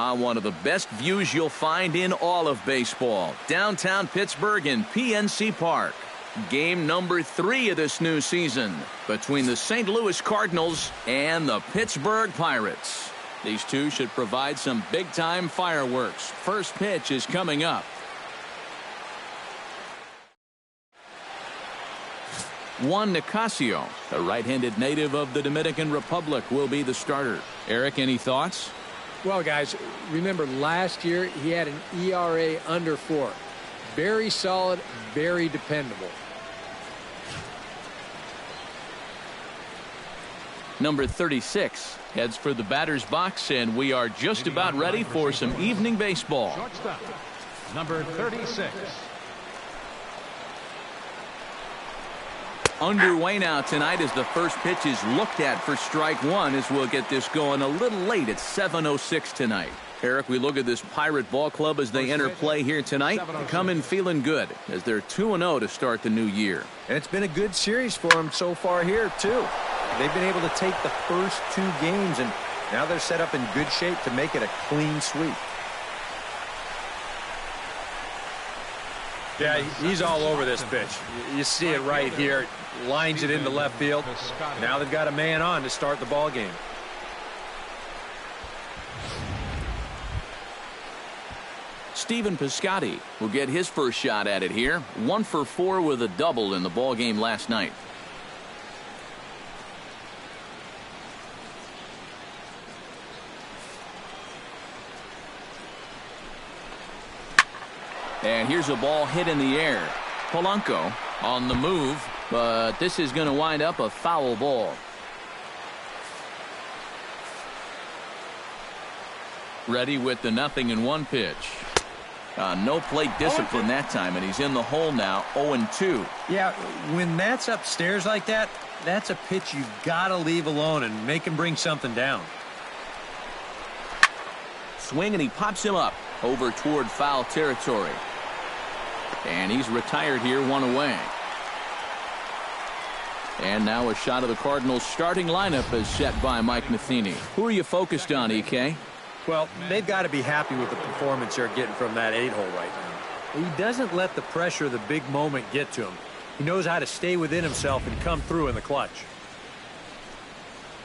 on one of the best views you'll find in all of baseball. Downtown Pittsburgh in PNC Park. Game number 3 of this new season between the St. Louis Cardinals and the Pittsburgh Pirates. These two should provide some big-time fireworks. First pitch is coming up. Juan Nicasio, a right-handed native of the Dominican Republic, will be the starter. Eric, any thoughts? Well, guys, remember last year he had an ERA under 4. Very solid, very dependable. Number 36 heads for the batter's box, and we are just about ready for some evening baseball. Shortstop, number 36. Underway now tonight as the first pitch is looked at for strike 1, as we'll get this going a little late at 7:06 tonight. Eric, we look at this Pirate ball club as they enter play here tonight. They come in feeling good as they're 2-0 to start the new year. And it's been a good series for them so far here, too. They've been able to take the first 2 games, and now they're set up in good shape to make it a clean sweep. Yeah, he's all over this pitch. You see it right here. Lines it into left field. Now they've got a man on to start the ball game. Stephen Piscotty will get his first shot at it here. 1 for 4 with a double in the ball game last night. And here's a ball hit in the air. Polanco on the move, but this is going to wind up a foul ball. Ready with the 0-1 pitch. No plate discipline that time, and he's in the hole now, 0-2. Yeah, when that's upstairs like that, that's a pitch you've got to leave alone and make him bring something down. Swing, and he pops him up over toward foul territory. And he's retired here, 1 away. And now a shot of the Cardinals' starting lineup is set by Mike Matheny. Who are you focused on, EK? Well, they've got to be happy with the performance they're getting from that 8-hole right now. He doesn't let the pressure of the big moment get to him. He knows how to stay within himself and come through in the clutch.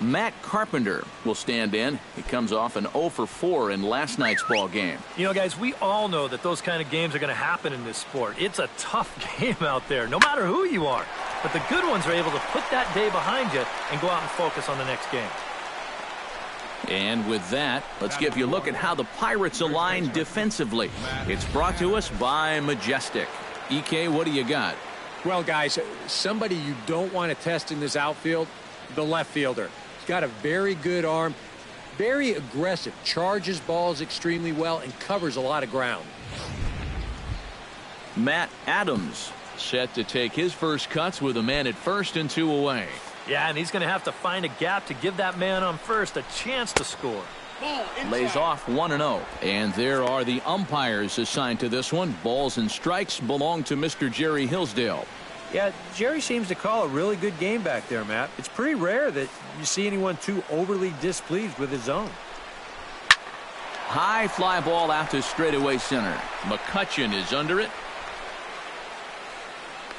Matt Carpenter will stand in. He comes off an 0 for 4 in last night's ball game. You know, guys, we all know that those kind of games are going to happen in this sport. It's a tough game out there, no matter who you are. But the good ones are able to put that day behind you and go out and focus on the next game. And with that, let's give you a look at how the Pirates align defensively. It's brought to us by Majestic. EK, what do you got? Well, guys, somebody you don't want to test in this outfield, the left fielder. He's got a very good arm, very aggressive, charges balls extremely well, and covers a lot of ground. Matt Adams set to take his first cuts with a man at first and 2 away. Yeah, and he's going to have to find a gap to give that man on first a chance to score. Lays off 1-0. And there are the umpires assigned to this one. Balls and strikes belong to Mr. Jerry Hillsdale. Yeah, Jerry seems to call a really good game back there, Matt. It's pretty rare that you see anyone too overly displeased with his zone. High fly ball out to straightaway center. McCutchen is under it.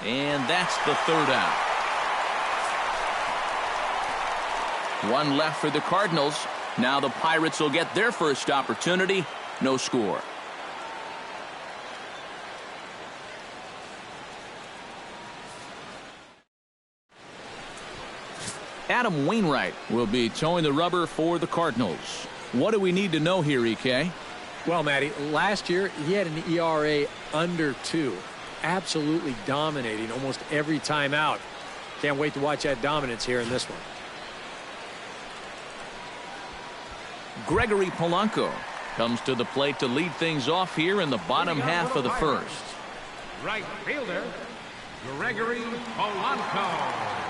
And that's the 3rd out. 1 left for the Cardinals. Now the Pirates will get their first opportunity. No score. Adam Wainwright will be towing the rubber for the Cardinals. What do we need to know here, EK? Well, Matty, last year he had an ERA under 2. Absolutely dominating almost every time out. Can't wait to watch that dominance here in this one. Gregory Polanco comes to the plate to lead things off here in the bottom half of the first. Right fielder, Gregory Polanco.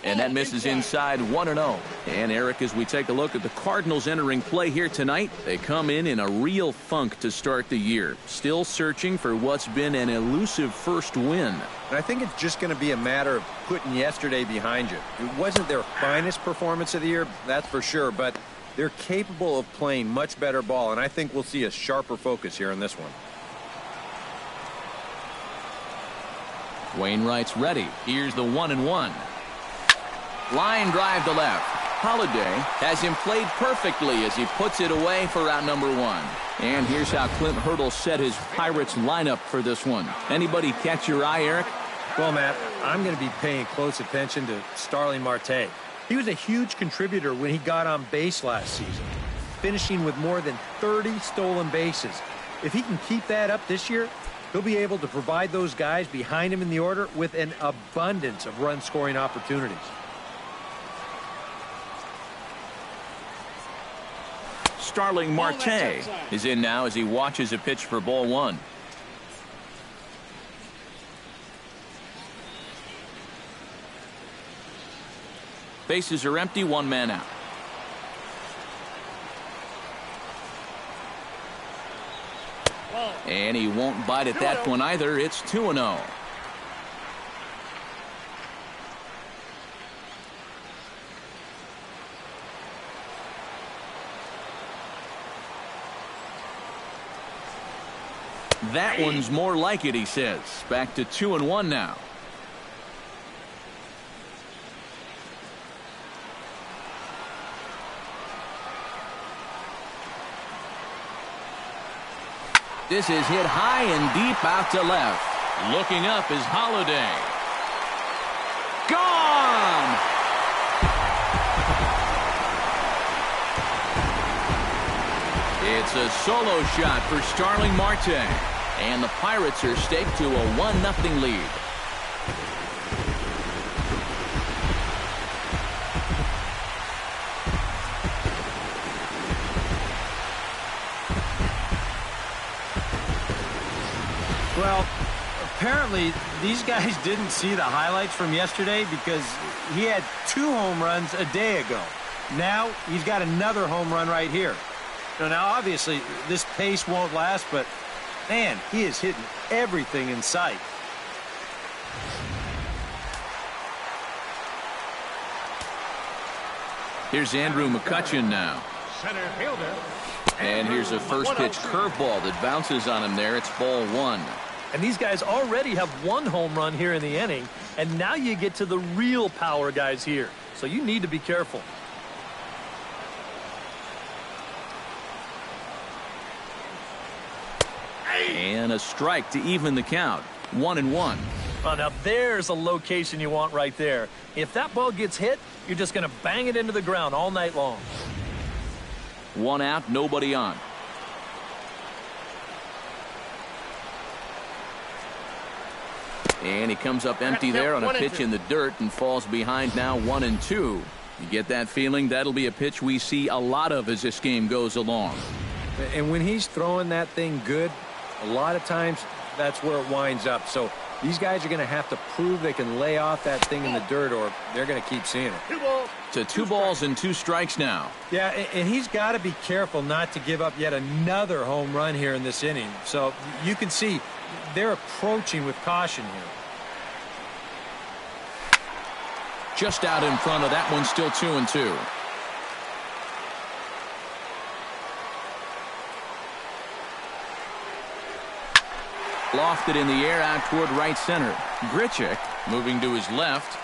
And that misses inside 1-0. And Eric, as we take a look at the Cardinals entering play here tonight, they come in a real funk to start the year. Still searching for what's been an elusive first win. And I think it's just going to be a matter of putting yesterday behind you. It wasn't their finest performance of the year, that's for sure, but they're capable of playing much better ball, and I think we'll see a sharper focus here in this one. Wainwright's ready. Here's the 1-1. Line drive to left. Holiday has him played perfectly as he puts it away for out number 1. And here's how Clint Hurdle set his Pirates lineup for this one. Anybody catch your eye, Eric? Well, Matt, I'm going to be paying close attention to Starling Marte. He was a huge contributor when he got on base last season, finishing with more than 30 stolen bases. If he can keep that up this year, he'll be able to provide those guys behind him in the order with an abundance of run-scoring opportunities. Starling Marte is in now as he watches a pitch for ball 1. Bases are empty, 1 man out. And he won't bite at that one either. It's 2-0. That one's more like it, he says. Back to 2-1 now. This is hit high and deep out to left. Looking up is Holiday. Gone! It's a solo shot for Starling Marte. And the Pirates are staked to a 1-0 lead. Well, apparently these guys didn't see the highlights from yesterday because he had 2 home runs a day ago. Now he's got another home run right here. Now obviously this pace won't last, but man, he is hitting everything in sight. Here's Andrew McCutchen now. Center fielder. And here's a first pitch curveball that bounces on him there. It's ball 1. And these guys already have 1 home run here in the inning, and now you get to the real power guys here. So you need to be careful. And a strike to even the count. 1-1. Oh, now there's a location you want right there. If that ball gets hit, you're just going to bang it into the ground all night long. 1 out, nobody on. And he comes up empty there on a pitch in the dirt and falls behind now 1-2. You get that feeling that'll be a pitch we see a lot of as this game goes along. And when he's throwing that thing good, a lot of times that's where it winds up. So these guys are going to have to prove they can lay off that thing in the dirt or they're going to keep seeing it. To 2 balls and 2 strikes now. Yeah, and he's got to be careful not to give up yet another home run here in this inning. So you can see they're approaching with caution here. Just out in front of that one, still 2-2. Lofted in the air out toward right center. Grichuk moving to his left.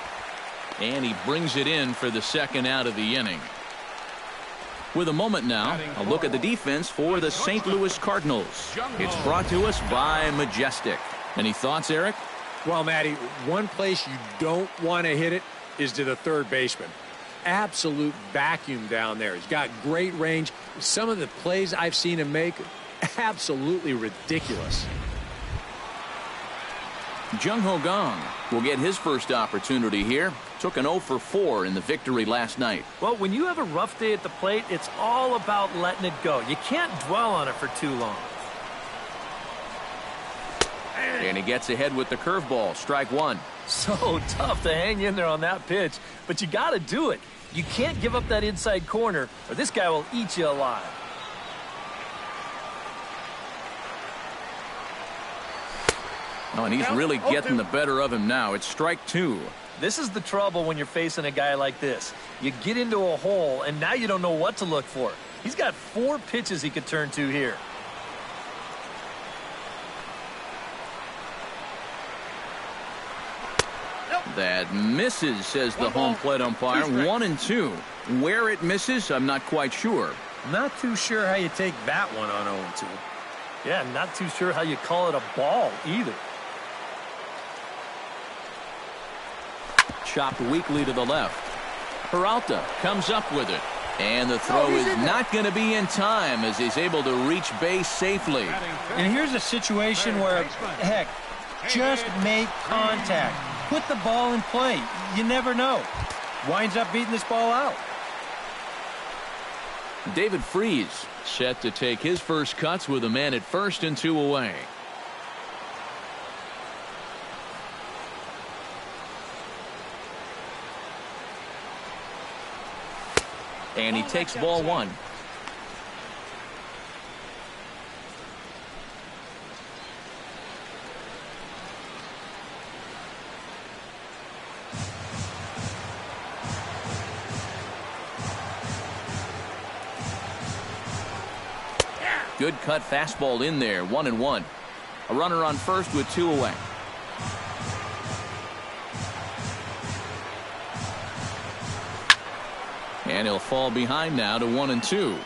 And he brings it in for the 2nd out of the inning. With a moment now, a look at the defense for the St. Louis Cardinals. It's brought to us by Majestic. Any thoughts, Eric? Well, Matty, one place you don't want to hit it is to the third baseman. Absolute vacuum down there. He's got great range. Some of the plays I've seen him make, absolutely ridiculous. Jung Ho Gong will get his first opportunity here. Took an 0 for 4 in the victory last night. Well, when you have a rough day at the plate, it's all about letting it go. You can't dwell on it for too long. And he gets ahead with the curveball. Strike one. So tough to hang in there on that pitch, but you got to do it. You can't give up that inside corner, or this guy will eat you alive. Oh, and he's really getting the better of him now. It's strike two. This is the trouble when you're facing a guy like this. You get into a hole, and now you don't know what to look for. He's got 4 pitches he could turn to here. That misses, says the home plate umpire. 1-2. Where it misses, I'm not quite sure. Not too sure how you take that one on 0-2. Yeah, not too sure how you call it a ball either. Chopped weakly to the left. Peralta comes up with it. And the throw is not going to be in time as he's able to reach base safely. And here's a situation where, heck, just make contact. Put the ball in play. You never know. Winds up beating this ball out. David Freese set to take his first cuts with a man at first and 2 away. And he takes ball 1. Good cut fastball in there. 1-1. A runner on first with 2 away. And he'll fall behind now to 1-2.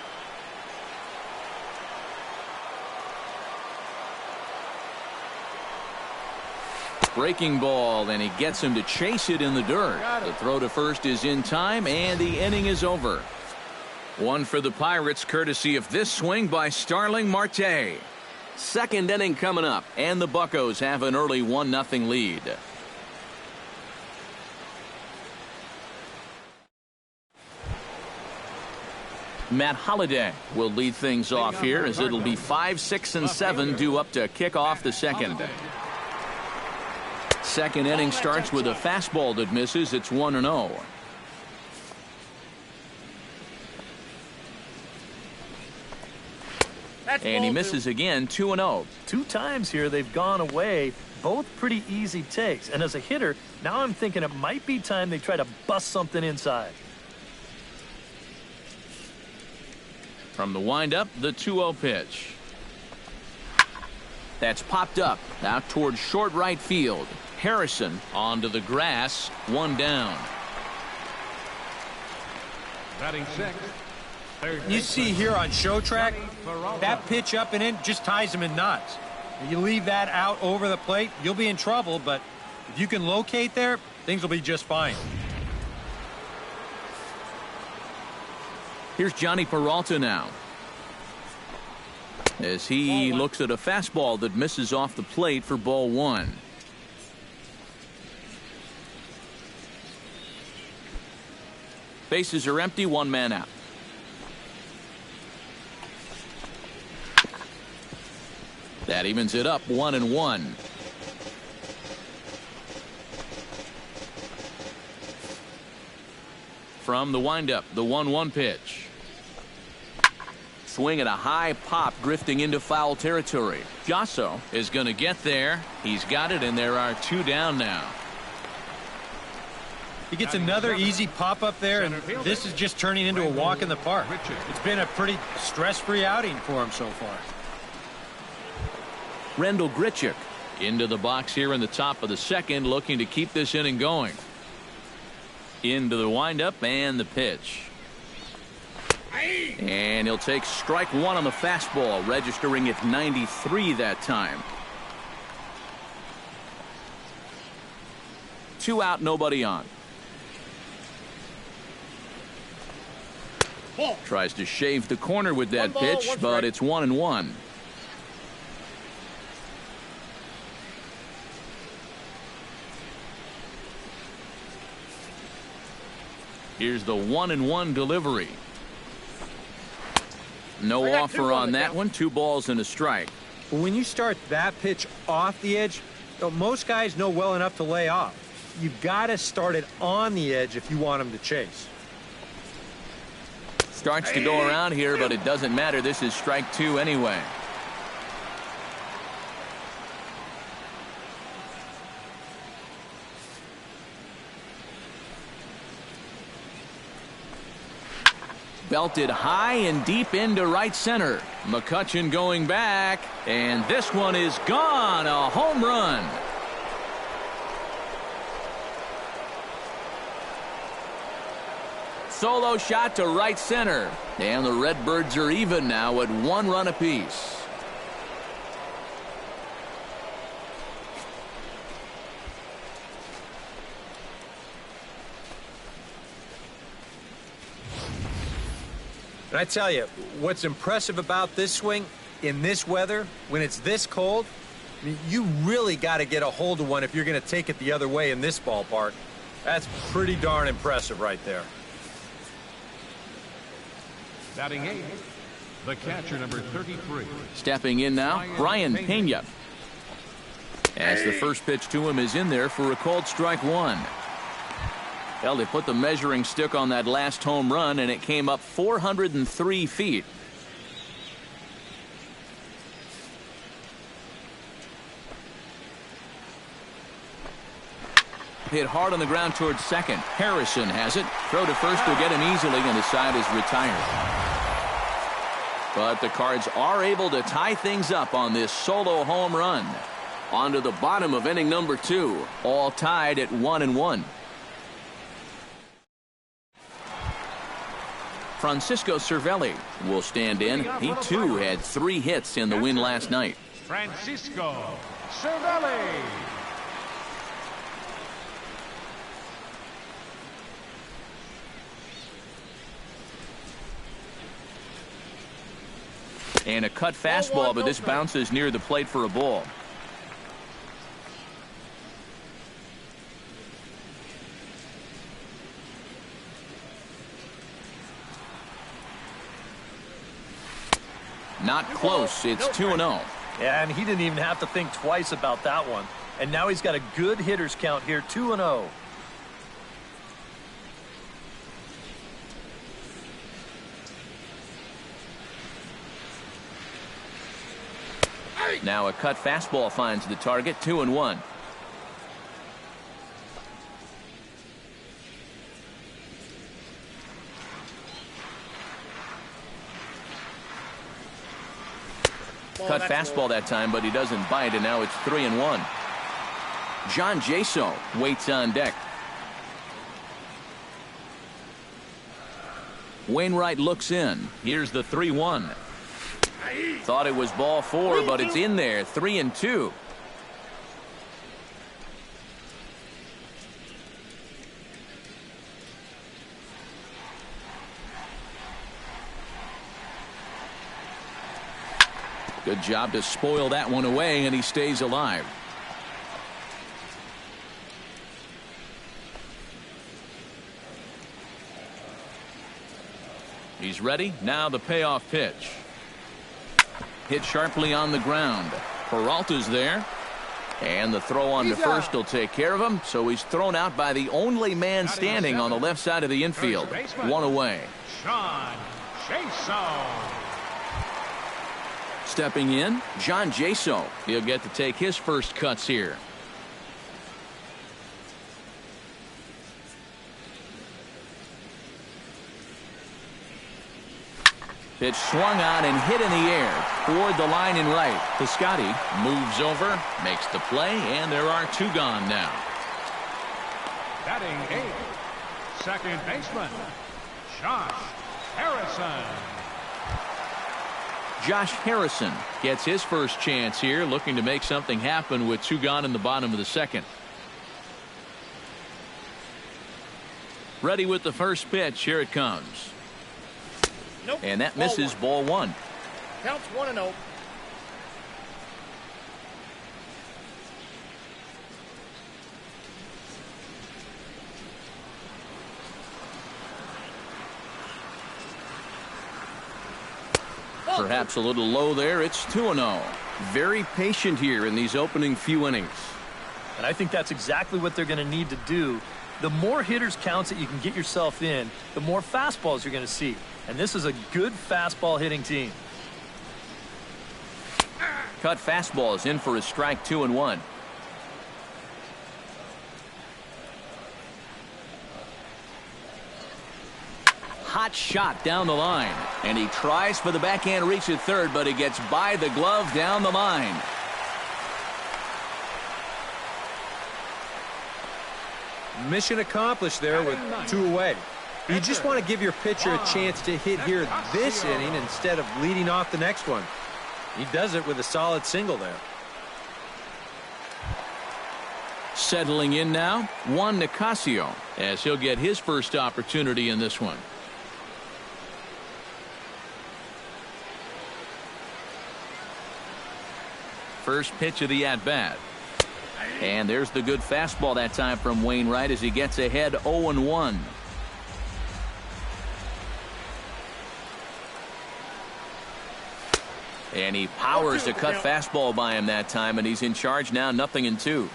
Breaking ball, and he gets him to chase it in the dirt. The throw to first is in time, and the inning is over. One for the Pirates, courtesy of this swing by Starling Marte. Second inning coming up, and the Buccos have an early 1-0 lead. Matt Holliday will lead things off here as it'll be 5, 6, and 7 due up to kick off the second. Second inning starts with a fastball that misses. It's 1-0. And he misses again. 2-0. 2 times here they've gone away. Both pretty easy takes. And as a hitter, now I'm thinking it might be time they try to bust something inside. From the windup, the 2-0 pitch. That's popped up out towards short right field. Harrison onto the grass. 1 down. Batting 6. You see here on show track, that pitch up and in just ties him in knots. If you leave that out over the plate, you'll be in trouble, but if you can locate there, things will be just fine. Here's Johnny Peralta now, as he looks at a fastball that misses off the plate for ball 1. Bases are empty, 1 man out. That evens it up, 1-1. From the windup, the 1-1 pitch. Swing at a high pop, drifting into foul territory. Josso is going to get there. He's got it, and there are 2 down now. He gets another easy pop up there, and this is just turning into a walk in the park. It's been a pretty stress-free outing for him so far. Rendell Grichuk into the box here in the top of the second, looking to keep this inning going. Into the windup and the pitch. And he'll take strike 1 on the fastball, registering at 93 that time. 2 out, nobody on. Tries to shave the corner with that pitch, but it's 1-1. Here's the 1-1 delivery. No offer on that one. 2 balls and a strike. But when you start that pitch off the edge, most guys know well enough to lay off. You've got to start it on the edge if you want them to chase. Starts to go around here, but it doesn't matter. This is strike 2 anyway. Belted high and deep into right center. McCutchen going back, and this one is gone. A home run. Solo shot to right center, and the Redbirds are even now at 1 run apiece. And I tell you, what's impressive about this swing, in this weather, when it's this cold, I mean, you really got to get a hold of one if you're going to take it the other way in this ballpark. That's pretty darn impressive right there. Batting 8, the catcher, number 33. Stepping in now, Brian Pena. As the first pitch to him is in there for a called strike 1. Well, they put the measuring stick on that last home run, and it came up 403 feet. Hit hard on the ground towards second. Harrison has it. Throw to first will get him easily, and the side is retired. But the Cards are able to tie things up on this solo home run. On to the bottom of inning number 2. All tied at 1-1. Francisco Cervelli will stand in. He, too, had 3 hits in the win last night. Francisco Cervelli. And a cut fastball, but this bounces near the plate for a ball. Not close. It's 2-0. Yeah, and he didn't even have to think twice about that one. And now he's got a good hitters count here, 2-0. Now a cut fastball finds the target, 2-1. Cut fastball that time, but he doesn't bite, and now it's 3-1. John Jaso waits on deck. Wainwright looks in. Here's the 3-1. Thought it was ball 4, but it's in there. 3-2. Good job to spoil that one away, and he stays alive. He's ready. Now the payoff pitch. Hit sharply on the ground. Peralta's there. And the throw on to first will take care of him. So he's thrown out by the only man standing on the left side of the infield. 1 away. John Jaso. Stepping in, John Jaso. He'll get to take his first cuts here. Pitch swung on and hit in the air toward the line in right. Piscotty moves over, makes the play, and there are 2 gone now. Batting 8, second baseman, Josh Harrison. Josh Harrison gets his first chance here, looking to make something happen with 2 gone in the bottom of the second. Ready with the first pitch. Here it comes. Nope. And that misses ball 1. Counts 1-0. Perhaps a little low there. It's 2-0. Very patient here in these opening few innings. And I think that's exactly what they're going to need to do. The more hitters counts that you can get yourself in, the more fastballs you're going to see. And this is a good fastball hitting team. Cut fastball is in for a strike, 2-1. Hot shot down the line. And he tries for the backhand reach at third, but he gets by the glove down the line. Mission accomplished there with 2 away. You just want to give your pitcher a chance to hit here this inning instead of leading off the next one. He does it with a solid single there. Settling in now, Juan Nicasio, as he'll get his first opportunity in this one. First pitch of the at-bat. And there's the good fastball that time from Wainwright as he gets ahead 0-1. And he powers a cut fastball by him that time, and he's in charge now, 0-2.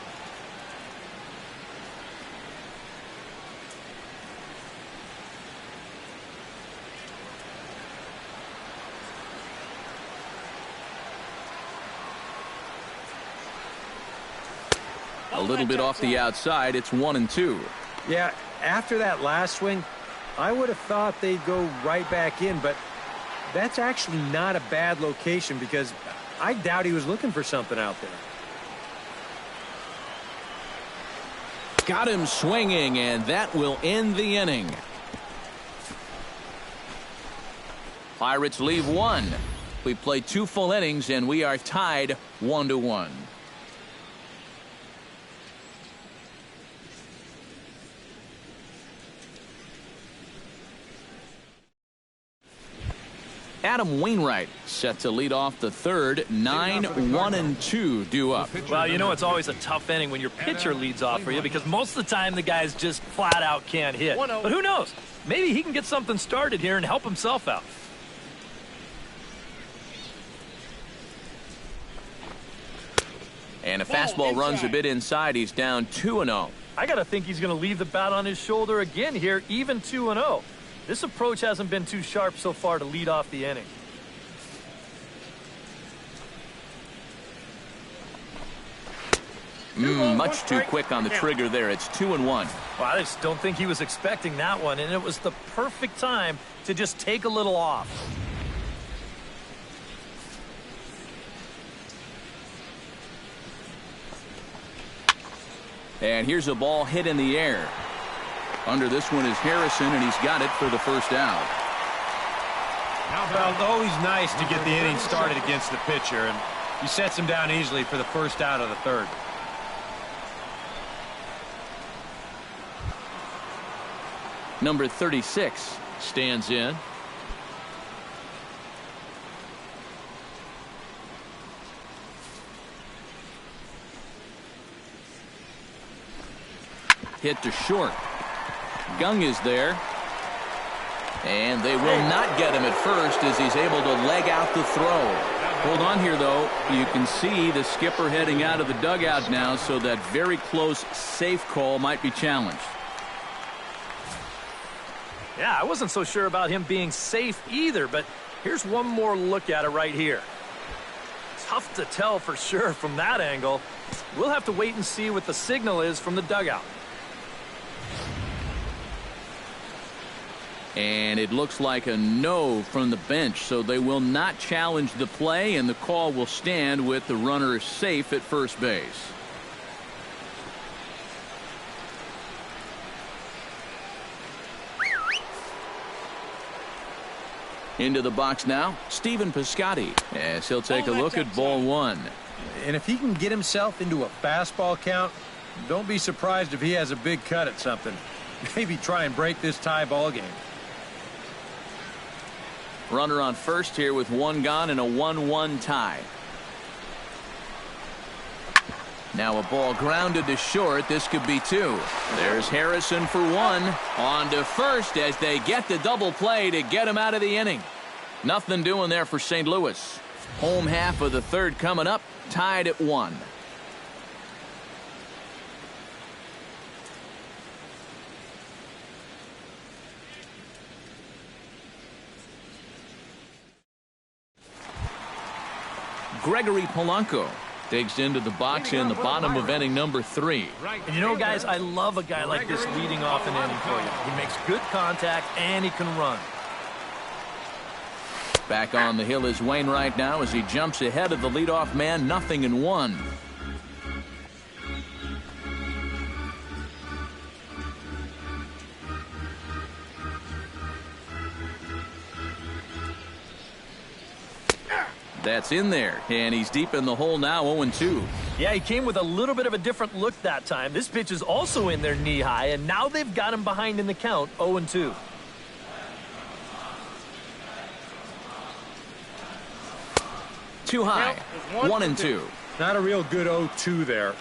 A little bit off the outside. It's 1-2. Yeah, after that last swing, I would have thought they'd go right back in, but that's actually not a bad location because I doubt he was looking for something out there. Got him swinging, and that will end the inning. Pirates leave 1. We played 2 full innings, and we are tied 1-1. Adam Wainwright set to lead off the third. 9-1-2 due up. Well, you know it's always a tough inning when your pitcher leads off for you because most of the time the guys just flat out can't hit. But who knows? Maybe he can get something started here and help himself out. And a fastball runs a bit inside. He's down 2-0. I got to think he's going to leave the bat on his shoulder again here, even 2-0. This approach hasn't been too sharp so far to lead off the inning. Much too quick on the trigger there. It's 2-1. Well, I just don't think he was expecting that one, and it was the perfect time to just take a little off. And here's a ball hit in the air. Under this one is Harrison, and he's got it for the first out. Well, always nice to get the inning started against the pitcher, and he sets him down easily for the first out of the third. Number 36 stands in. Hit to short. Gung is there. And they will not get him at first as he's able to leg out the throw. Hold on here, though. You can see the skipper heading out of the dugout now, so that very close safe call might be challenged. Yeah, I wasn't so sure about him being safe either, but here's one more look at it right here. Tough to tell for sure from that angle. We'll have to wait and see what the signal is from the dugout. And it looks like a no from the bench, so they will not challenge the play, and the call will stand with the runner safe at first base. Into the box now, Stephen Piscotty, as he'll take a look at ball 1. And if he can get himself into a fastball count, don't be surprised if he has a big cut at something. Maybe try and break this tie ball game. Runner on first here with 1 gone and a 1-1 tie. Now a ball grounded to short. This could be 2. There's Harrison for 1. On to first as they get the double play to get him out of the inning. Nothing doing there for St. Louis. Home half of the third coming up, tied at 1. Gregory Polanco digs into the box in the bottom of inning number 3. And you know, guys, I love a guy like this leading off an inning for you. He makes good contact and he can run. Back on the hill is Wainwright now as he jumps ahead of the leadoff man, 0-1. That's in there, and he's deep in the hole now, 0-2. Yeah, he came with a little bit of a different look that time. This pitch is also in there knee-high, and now they've got him behind in the count, 0-2. Too high, 1-2. Not a real good 0-2 there.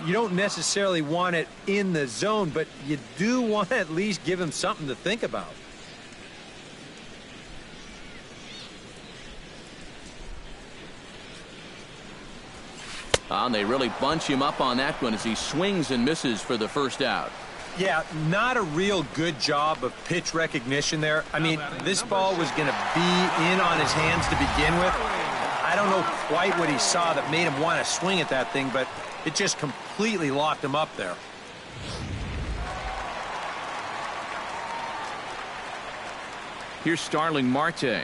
You don't necessarily want it in the zone, but you do want to at least give him something to think about. And they really bunch him up on that one as he swings and misses for the first out. Yeah, not a real good job of pitch recognition there. I mean, this ball was going to be in on his hands to begin with. I don't know quite what he saw that made him want to swing at that thing, but it just completely locked him up there. Here's Starling Marte.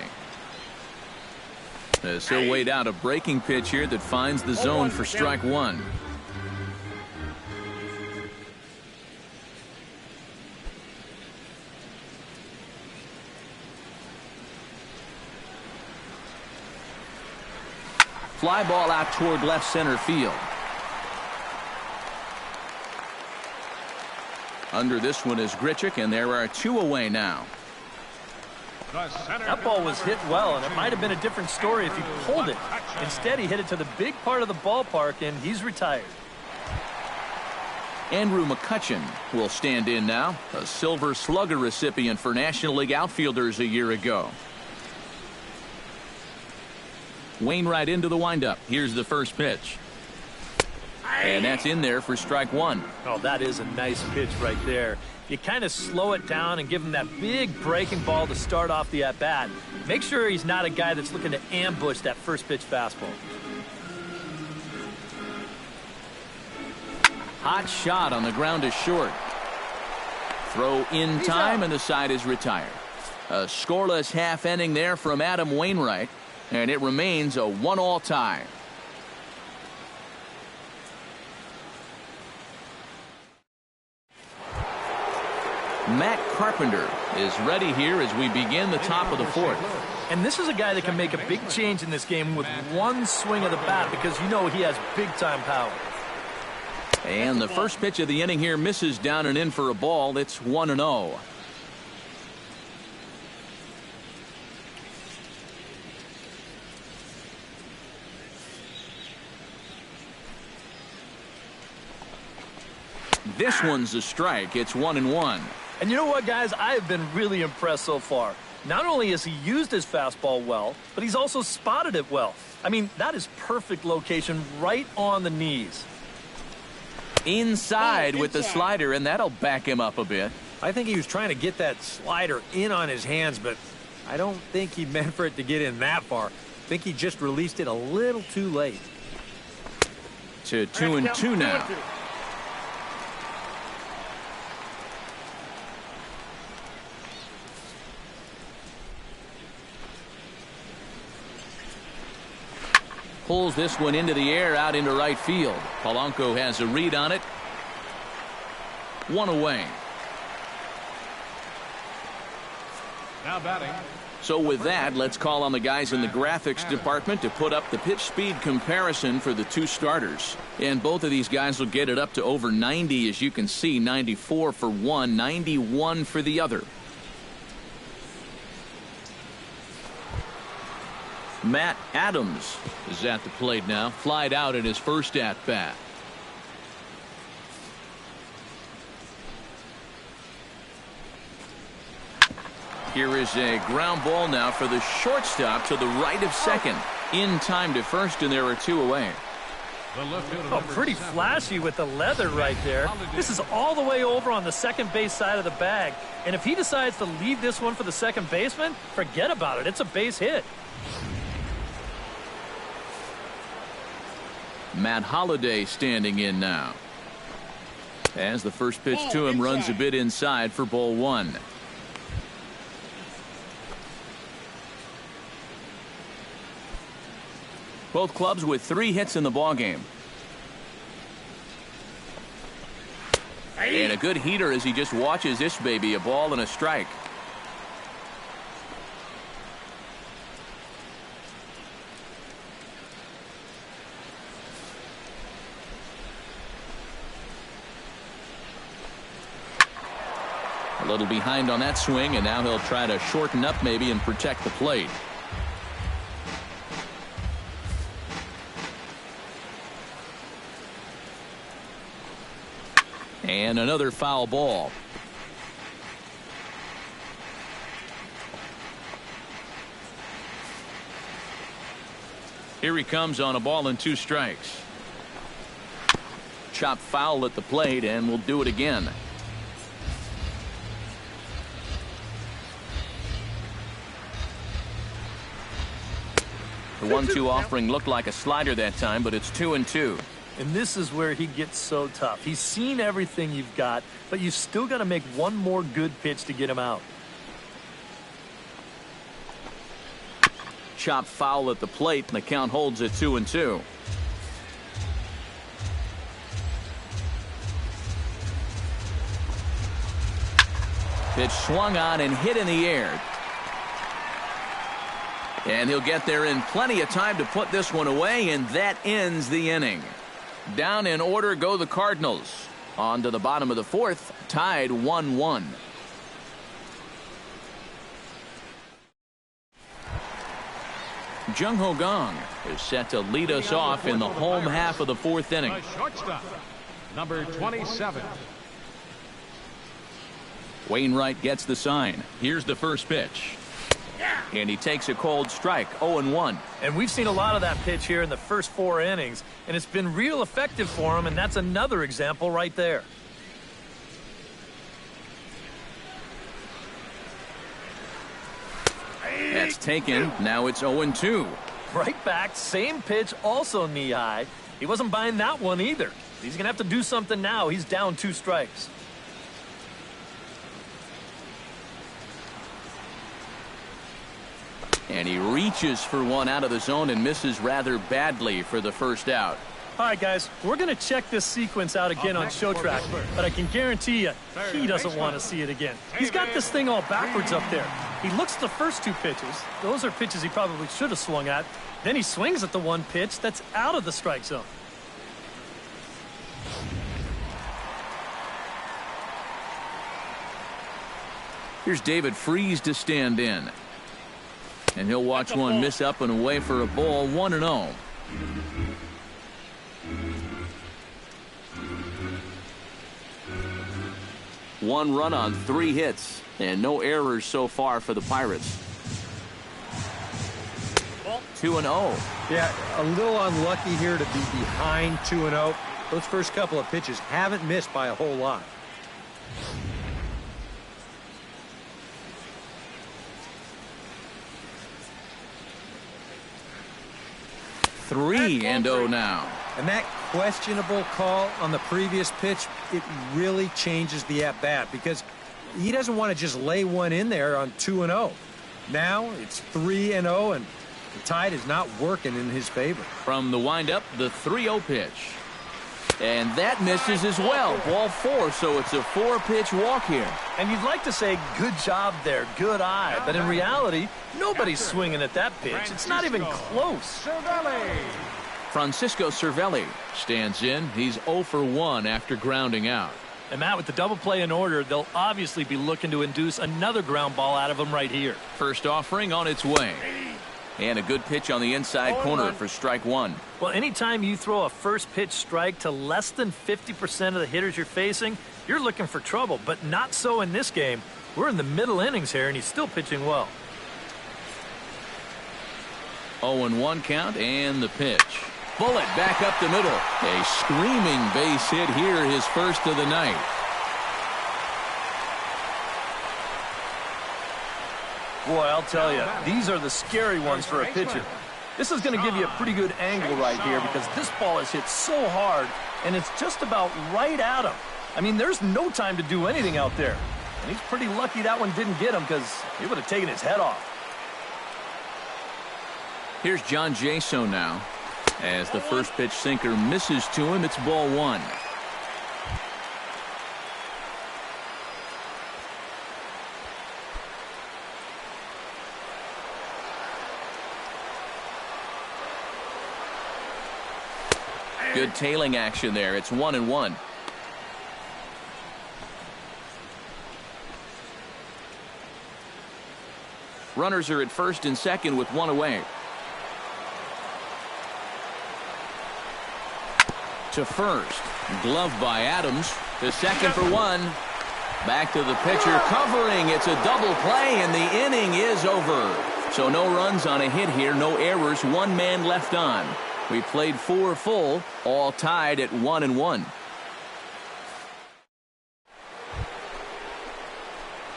As he'll wait out a breaking pitch here that finds the zone for strike 1. Fly ball out toward left center field. Under this one is Grichuk, and there are 2 away now. That ball was hit well, and it might have been a different story if he pulled it. Instead, he hit it to the big part of the ballpark, and he's retired. Andrew McCutchen will stand in now, a Silver Slugger recipient for National League outfielders a year ago. Wainwright into the windup. Here's the first pitch. And that's in there for strike 1. Oh, that is a nice pitch right there. You kind of slow it down and give him that big breaking ball to start off the at-bat. Make sure he's not a guy that's looking to ambush that first pitch fastball. Hot shot on the ground is short. Throw in time, and the side is retired. A scoreless half inning there from Adam Wainwright, and it remains a 1-all tie. Matt Carpenter is ready here as we begin the top of the 4th. And this is a guy that can make a big change in this game with one swing of the bat because you know he has big-time power. And the first pitch of the inning here misses down and in for a ball. It's 1-0. This one's a strike. It's 1-1. And you know what, guys? I have been really impressed so far. Not only has he used his fastball well, but he's also spotted it well. I mean, that is perfect location right on the knees. Inside with the slider, and that'll back him up a bit. I think he was trying to get that slider in on his hands, but I don't think he meant for it to get in that far. I think he just released it a little too late. To 2-2 now. Pulls this one into the air out into right field. Polanco has a read on it. 1 away. Now batting. So with that, let's call on the guys in the graphics department to put up the pitch speed comparison for the 2 starters. And both of these guys will get it up to over 90, as you can see. 94 for one, 91 for the other. Matt Adams is at the plate now. Flied out in his first at-bat. Here is a ground ball now for the shortstop to the right of second. In time to first, and there are 2 away. Oh, pretty flashy with the leather right there. This is all the way over on the second base side of the bag. And if he decides to leave this one for the second baseman, forget about it. It's a base hit. Matt Holliday standing in now. As the first pitch to him runs a bit inside for ball 1. Both clubs with 3 hits in the ballgame. And a good heater as he just watches this baby, a ball and a strike. A little behind on that swing, and now he'll try to shorten up maybe and protect the plate. And another foul ball. Here he comes on a ball and 2 strikes. Chop foul at the plate, and we'll do it again. The 1-2 offering looked like a slider that time, but it's 2-2. And this is where he gets so tough. He's seen everything you've got, but you've still got to make one more good pitch to get him out. Chop foul at the plate, and the count holds at 2-2. Pitch swung on and hit in the air. And he'll get there in plenty of time to put this one away, and that ends the inning. Down in order go the Cardinals. On to the bottom of the 4th, tied 1-1. Jung Ho Gong is set to lead us off in the home half of the 4th inning. The shortstop, number 27. Wainwright gets the sign. Here's the first pitch. And he takes a cold strike, 0-1. And we've seen a lot of that pitch here in the first 4 innings, and it's been real effective for him, and that's another example right there. That's taken. Now it's 0-2. Right back, same pitch, also knee high. He wasn't buying that one either. He's going to have to do something now. He's down 2 strikes. And he reaches for one out of the zone and misses rather badly for the first out. All right, guys, we're going to check this sequence out again on Show Track, but I can guarantee you he doesn't want to see it again. He's got this thing all backwards up there. He looks at the first 2 pitches. Those are pitches he probably should have swung at. Then he swings at the one pitch that's out of the strike zone. Here's David Freese to stand in. And he'll watch one miss up and away for a ball, 1-0. One run on 3 hits, and no errors so far for the Pirates. 2-0. Yeah, a little unlucky here to be behind 2-0. Those first couple of pitches haven't missed by a whole lot. 3-0 now. And that questionable call on the previous pitch, it really changes the at-bat because he doesn't want to just lay one in there on 2-0. Now it's 3-0, and the tide is not working in his favor. From the windup, the 3-0 pitch. And that misses as well. Ball 4, so it's a 4-pitch walk here. And you'd like to say, good job there, good eye. But in reality, nobody's swinging at that pitch. It's not even close. Francisco Cervelli stands in. He's 0 for 1 after grounding out. And Matt, with the double play in order, they'll obviously be looking to induce another ground ball out of him right here. First offering on its way. And a good pitch on the inside corner for strike 1. Well, anytime you throw a first pitch strike to less than 50% of the hitters you're facing, you're looking for trouble, but not so in this game. We're in the middle innings here, and he's still pitching well. 0-1 count and the pitch. Bullet back up the middle. A screaming base hit here, his first of the night. Boy, I'll tell you, these are the scary ones for a pitcher. This is going to give you a pretty good angle right here because this ball is hit so hard, and it's just about right at him. I mean, there's no time to do anything out there. And he's pretty lucky that one didn't get him because he would have taken his head off. Here's John Jaso now. As the first pitch sinker misses to him, it's ball one. Good tailing action there. It's 1-1. Runners are at first and second with one away. To first. Glove by Adams. To second for one. Back to the pitcher covering. It's a double play and the inning is over. So no runs on a hit here. No errors. One man left on. We played 4 full. All tied at 1-1.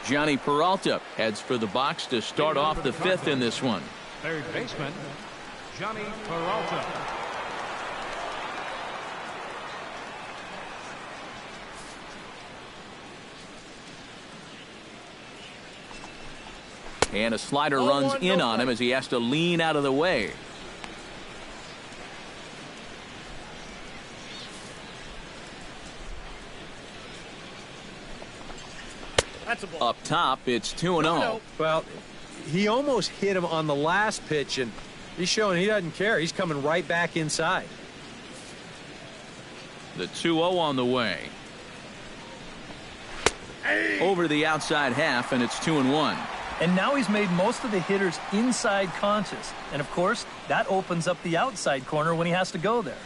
Johnny Peralta heads for the box to start off the 5th in this one. Third baseman, Johnny Peralta. And a slider runs in on him as he has to lean out of the way. Up top, it's 2-0. Well, he almost hit him on the last pitch, and he's showing he doesn't care. He's coming right back inside. The 2-0 on the way. Over the outside half, and it's 2-1. And now he's made most of the hitters inside conscious. And, of course, that opens up the outside corner when he has to go there.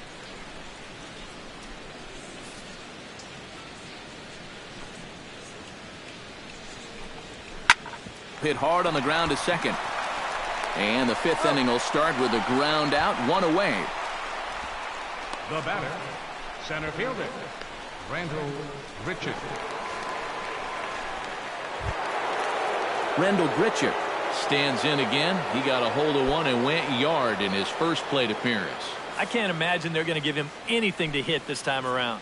Hit hard on the ground to second. And the 5th inning will start with a ground out, one away. The batter, center fielder, Randall Richard. Randall Grichuk stands in again. He got a hold of one and went yard in his first plate appearance. I can't imagine they're going to give him anything to hit this time around.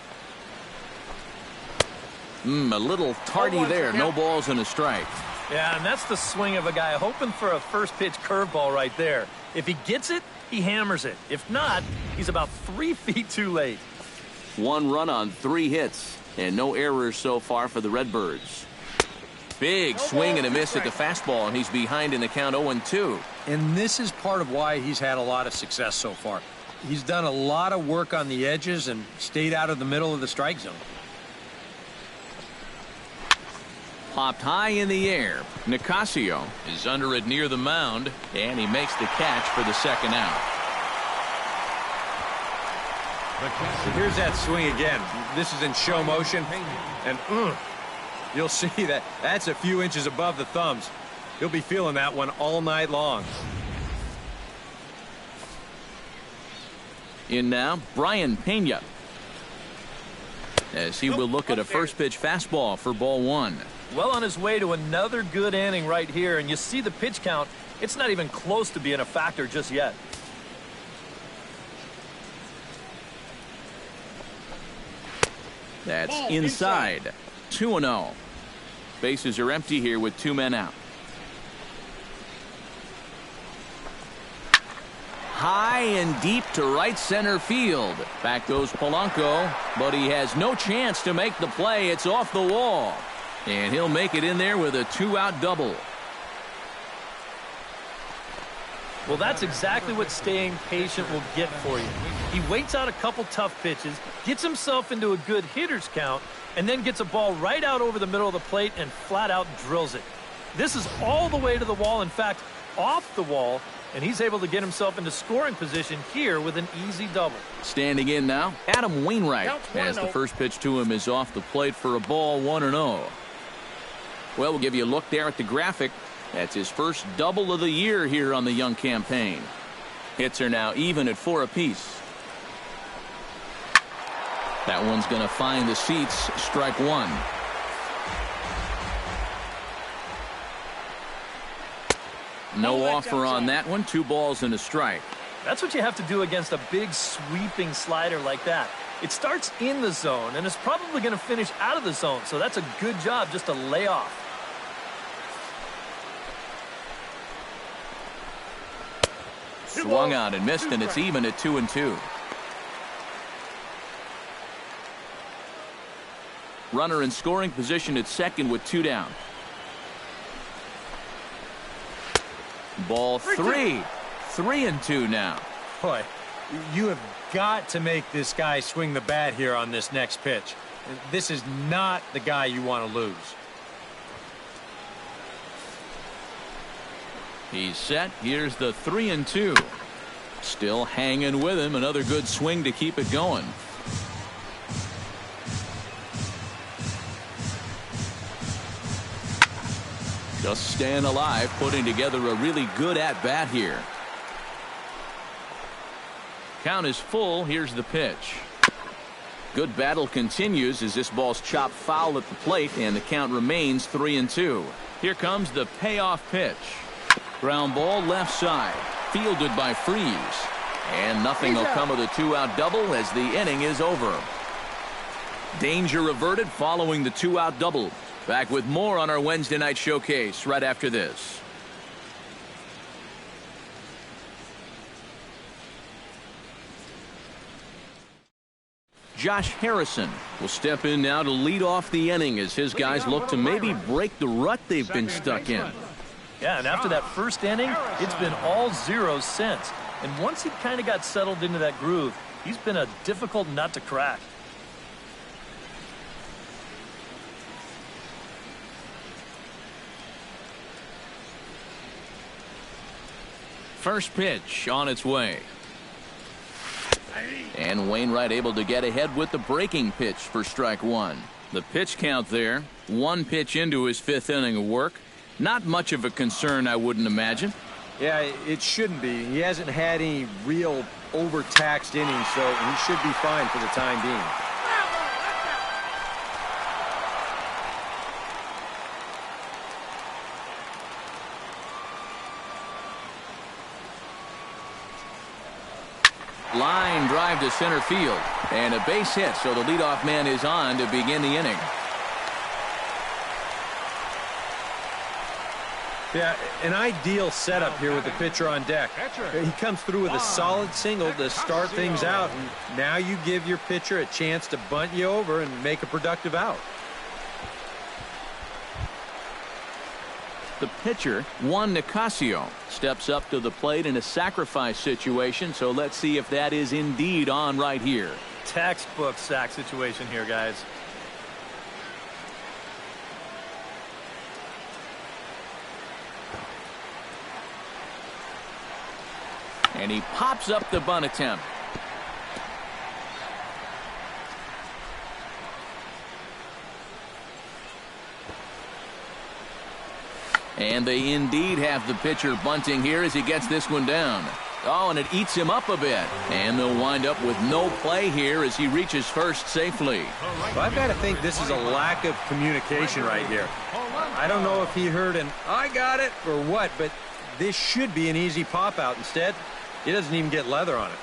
A little tardy there. No balls and a strike. Yeah, and that's the swing of a guy hoping for a first pitch curveball right there. If he gets it, he hammers it. If not, he's about 3 feet too late. 1 run on 3 hits and no errors so far for the Redbirds. Big swing and a miss at the fastball, and he's behind in the count 0-2. And this is part of why he's had a lot of success so far. He's done a lot of work on the edges and stayed out of the middle of the strike zone. Popped high in the air. Nicasio is under it near the mound, and he makes the catch for the second out. Here's that swing again. This is in show motion, and you'll see that that's a few inches above the thumbs. He'll be feeling that one all night long. In now, Brian Pena, as he will look at a first pitch fastball for ball 1. Well on his way to another good inning right here, and you see the pitch count. It's not even close to being a factor just yet. That's inside. 2-0. Bases are empty here with 2 men out. High and deep to right center field. Back goes Polanco, but he has no chance to make the play. It's off the wall. And he'll make it in there with a 2-out double. Well, that's exactly what staying patient will get for you. He waits out a couple tough pitches, gets himself into a good hitter's count, and then gets a ball right out over the middle of the plate and flat out drills it. This is all the way to the wall, in fact, off the wall, and he's able to get himself into scoring position here with an easy double. Standing in now, Adam Wainwright, as the first pitch to him is off the plate for a ball, 1-0. Well, we'll give you a look there at the graphic. That's his first double of the year here on the young campaign. Hits are now even at 4 apiece. That one's going to find the seats. Strike one. No offer on that one. 2 balls and a strike. That's what you have to do against a big sweeping slider like that. It starts in the zone and it's probably going to finish out of the zone. So that's a good job just to lay off. Swung on and missed, and it's even at 2-2. Runner in scoring position at second with 2 down. Ball 3. 3-2 now. Boy, you have got to make this guy swing the bat here on this next pitch. This is not the guy you want to lose. He's set. Here's the 3-2. Still hanging with him. Another good swing to keep it going. Just staying alive, putting together a really good at-bat here. Count is full. Here's the pitch. Good battle continues as this ball's chopped foul at the plate, and the count remains 3-2. Here comes the payoff pitch. Ground ball left side. Fielded by Freeze. And nothing will come of the 2-out double as the inning is over. Danger averted following the 2-out double. Back with more on our Wednesday night showcase right after this. Josh Harrison will step in now to lead off the inning as his guys look to maybe break the rut they've been stuck in. Yeah, and after that first inning, it's been all zeros since. And once he kind of got settled into that groove, he's been a difficult nut to crack. First pitch on its way. And Wainwright able to get ahead with the breaking pitch for strike one. The pitch count there, 1 pitch into his 5th inning of work. Not much of a concern, I wouldn't imagine. Yeah, it shouldn't be. He hasn't had any real overtaxed innings, so he should be fine for the time being. Line drive to center field. And a base hit, so the leadoff man is on to begin the inning. Yeah, an ideal setup here with the pitcher on deck. He comes through with a solid single to start things out, and now you give your pitcher a chance to bunt you over and make a productive out. The pitcher, Juan Nicasio, steps up to the plate in a sacrifice situation, so let's see if that is indeed on right here. Textbook sack situation here, guys. And he pops up the bunt attempt. And they indeed have the pitcher bunting here as he gets this one down. Oh, and it eats him up a bit. And they'll wind up with no play here as he reaches first safely. Well, I've got to think this is a lack of communication right here. I don't know if he heard an "I got it" or what, but this should be an easy pop out. Instead, he doesn't even get leather on it.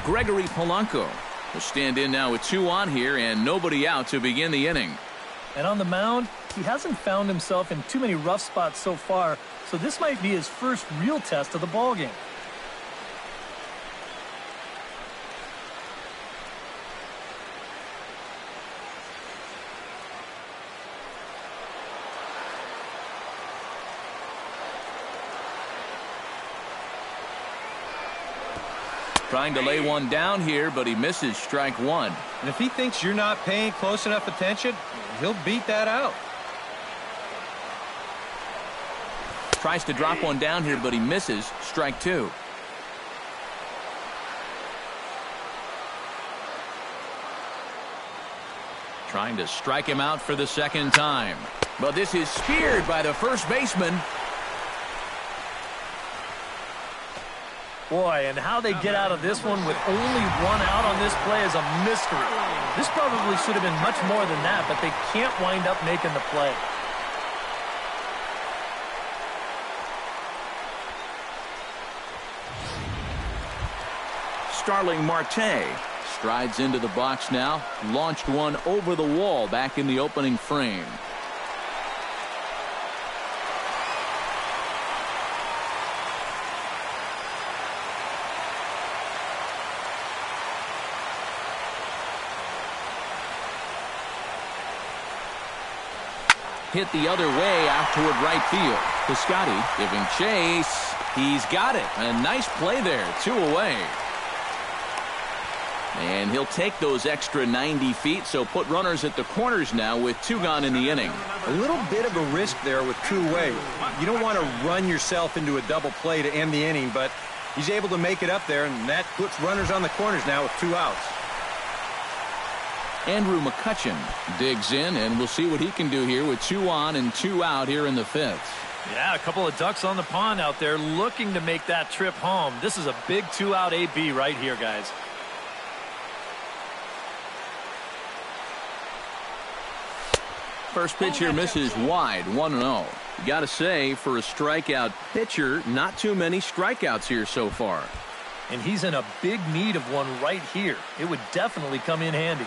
Gregory Polanco will stand in now with 2 on here and nobody out to begin the inning. And on the mound, he hasn't found himself in too many rough spots so far, so this might be his first real test of the ballgame. Trying to lay one down here, but he misses strike one. And if he thinks you're not paying close enough attention, he'll beat that out. Tries to drop one down here, but he misses strike two. Trying to strike him out for the second time. But this is speared by the first baseman. Boy, and how they get out of this one with only one out on this play is a mystery. This probably should have been much more than that, but they can't wind up making the play. Starling Marte strides into the box now, launched one over the wall back in the opening frame. Hit the other way out toward right field. Piscotty giving chase. He's got it. A nice play there. 2 away. And he'll take those extra 90 feet, so put runners at the corners now with 2 gone in the inning. A little bit of a risk there with 2 away. You don't want to run yourself into a double play to end the inning, but he's able to make it up there, and that puts runners on the corners now with 2 outs. Andrew McCutcheon digs in, and we'll see what he can do here with 2 on and 2 out here in the 5th. Yeah, a couple of ducks on the pond out there looking to make that trip home. This is a big 2-out AB right here, guys. First pitch here misses wide, 1-0. You got to say, for a strikeout pitcher, not too many strikeouts here so far. And he's in a big need of one right here. It would definitely come in handy.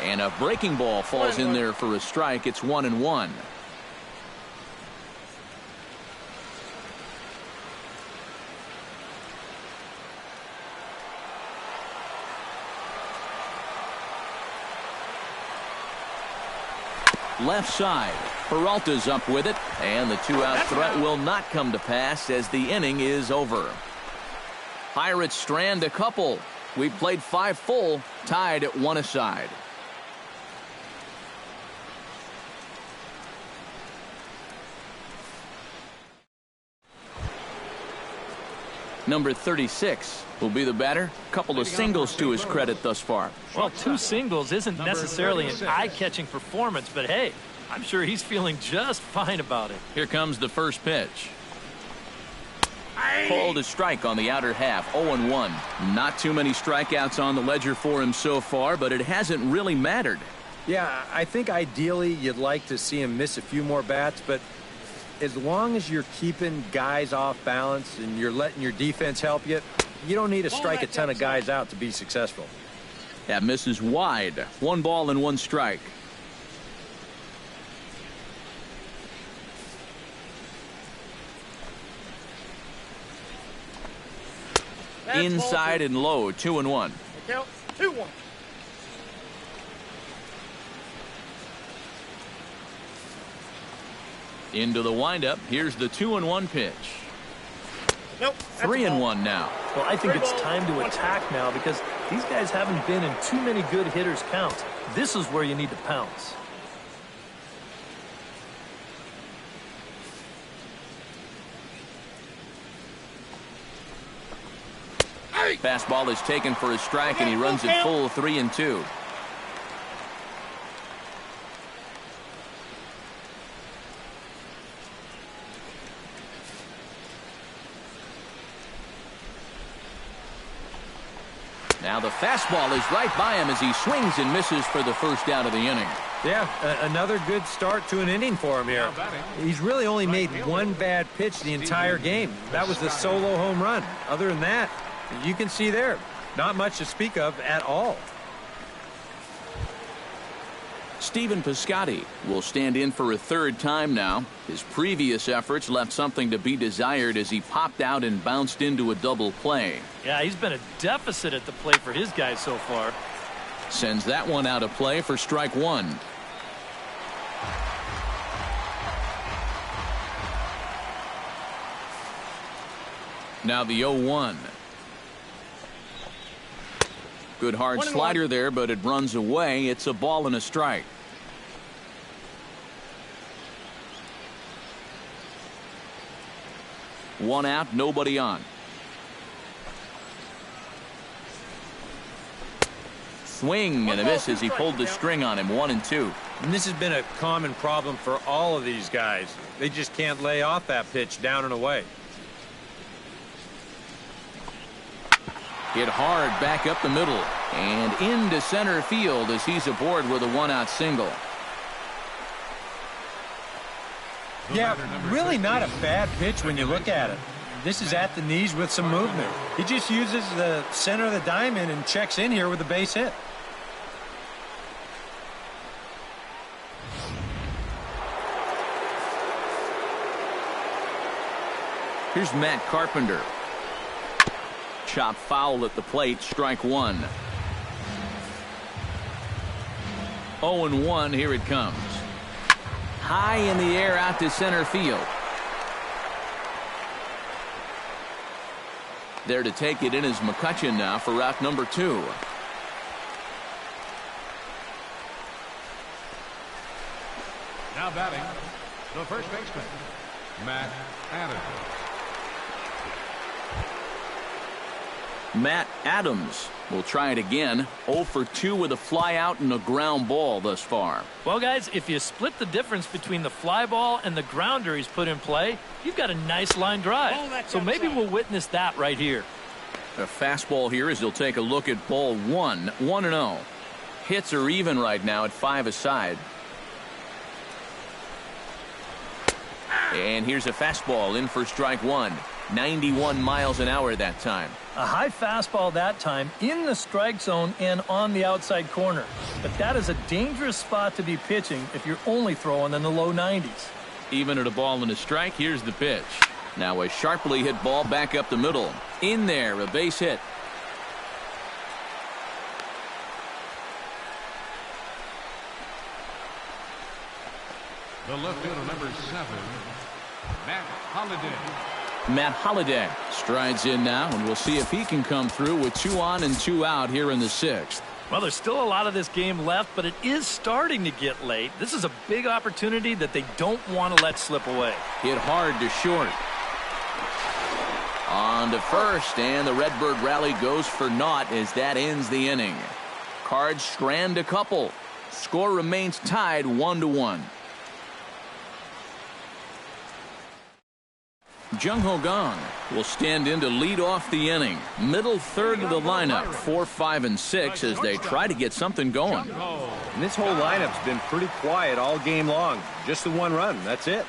And a breaking ball falls in there for a strike. It's 1-1. Left side. Peralta's up with it, and the 2-out threat will not come to pass as the inning is over. Pirates strand a couple. We played 5 full, tied at 1 aside. Number 36 will be the batter. Couple of singles to his credit thus far. Well, 2 singles isn't necessarily an eye-catching performance, but hey, I'm sure he's feeling just fine about it. Here comes the first pitch. Called a strike on the outer half, 0-1. Not too many strikeouts on the ledger for him so far, but it hasn't really mattered. Yeah, I think ideally you'd like to see him miss a few more bats, but as long as you're keeping guys off balance and you're letting your defense help you, you don't need to strike a ton of guys out to be successful. That misses wide. 1 ball and 1 strike. Inside and low, 2-1. Count 2-1. Into the windup. Here's the 2-1 pitch. Nope. 3-1 now. Well, I think it's time to attack now because these guys haven't been in too many good hitters' counts. This is where you need to pounce. Fastball is taken for a strike, and he runs it full 3-2. Now the fastball is right by him as he swings and misses for the first out of the inning. Yeah, another good start to an inning for him here. He's really only made 1 bad pitch the entire game. That was the solo home run. Other than that, you can see there, not much to speak of at all. Stephen Piscotty will stand in for a 3rd time now. His previous efforts left something to be desired as he popped out and bounced into a double play. Yeah, he's been a deficit at the plate for his guys so far. Sends that one out of play for strike 1. Now the 0-1. Good hard slider there, but it runs away. It's a ball and a strike. One out, nobody on. Swing and a miss as he pulled the string on him. 1-2. And this has been a common problem for all of these guys. They just can't lay off that pitch down and away. Hit hard back up the middle and into center field as he's aboard with a one-out single. Yeah, really not a bad pitch when you look at it. This is at the knees with some movement. He just uses the center of the diamond and checks in here with a base hit. Here's Matt Carpenter. Chop foul at the plate, strike one. 0-1, here it comes. High in the air out to center field. There to take it in is McCutchen now for route number 2. Now batting, the first baseman, Matt Adams. Matt Adams will try it again. 0 for 2 with a fly out and a ground ball thus far. Well, guys, if you split the difference between the fly ball and the grounder he's put in play, you've got a nice line drive. So maybe we'll witness that right here. A fastball here as he'll take a look at ball 1. 1-0. Hits are even right now at 5 aside. And here's a fastball in for strike one. 91 miles an hour that time. A high fastball that time in the strike zone and on the outside corner. But that is a dangerous spot to be pitching if you're only throwing in the low 90s. Even at a ball and a strike, here's the pitch. Now a sharply hit ball back up the middle. In there, a base hit. The left fielder, number 7, Matt Holliday. Matt Holliday strides in now, and we'll see if he can come through with 2 on and 2 out here in the 6th. Well, there's still a lot of this game left, but it is starting to get late. This is a big opportunity that they don't want to let slip away. Hit hard to short. On to first, and the Redbird rally goes for naught as that ends the inning. Cards strand a couple. Score remains tied 1-1. Jung Ho Gong will stand in to lead off the inning. Middle third of the lineup, 4, 5, and 6 as they try to get something going. And this whole lineup's been pretty quiet all game long. Just the one run, that's it.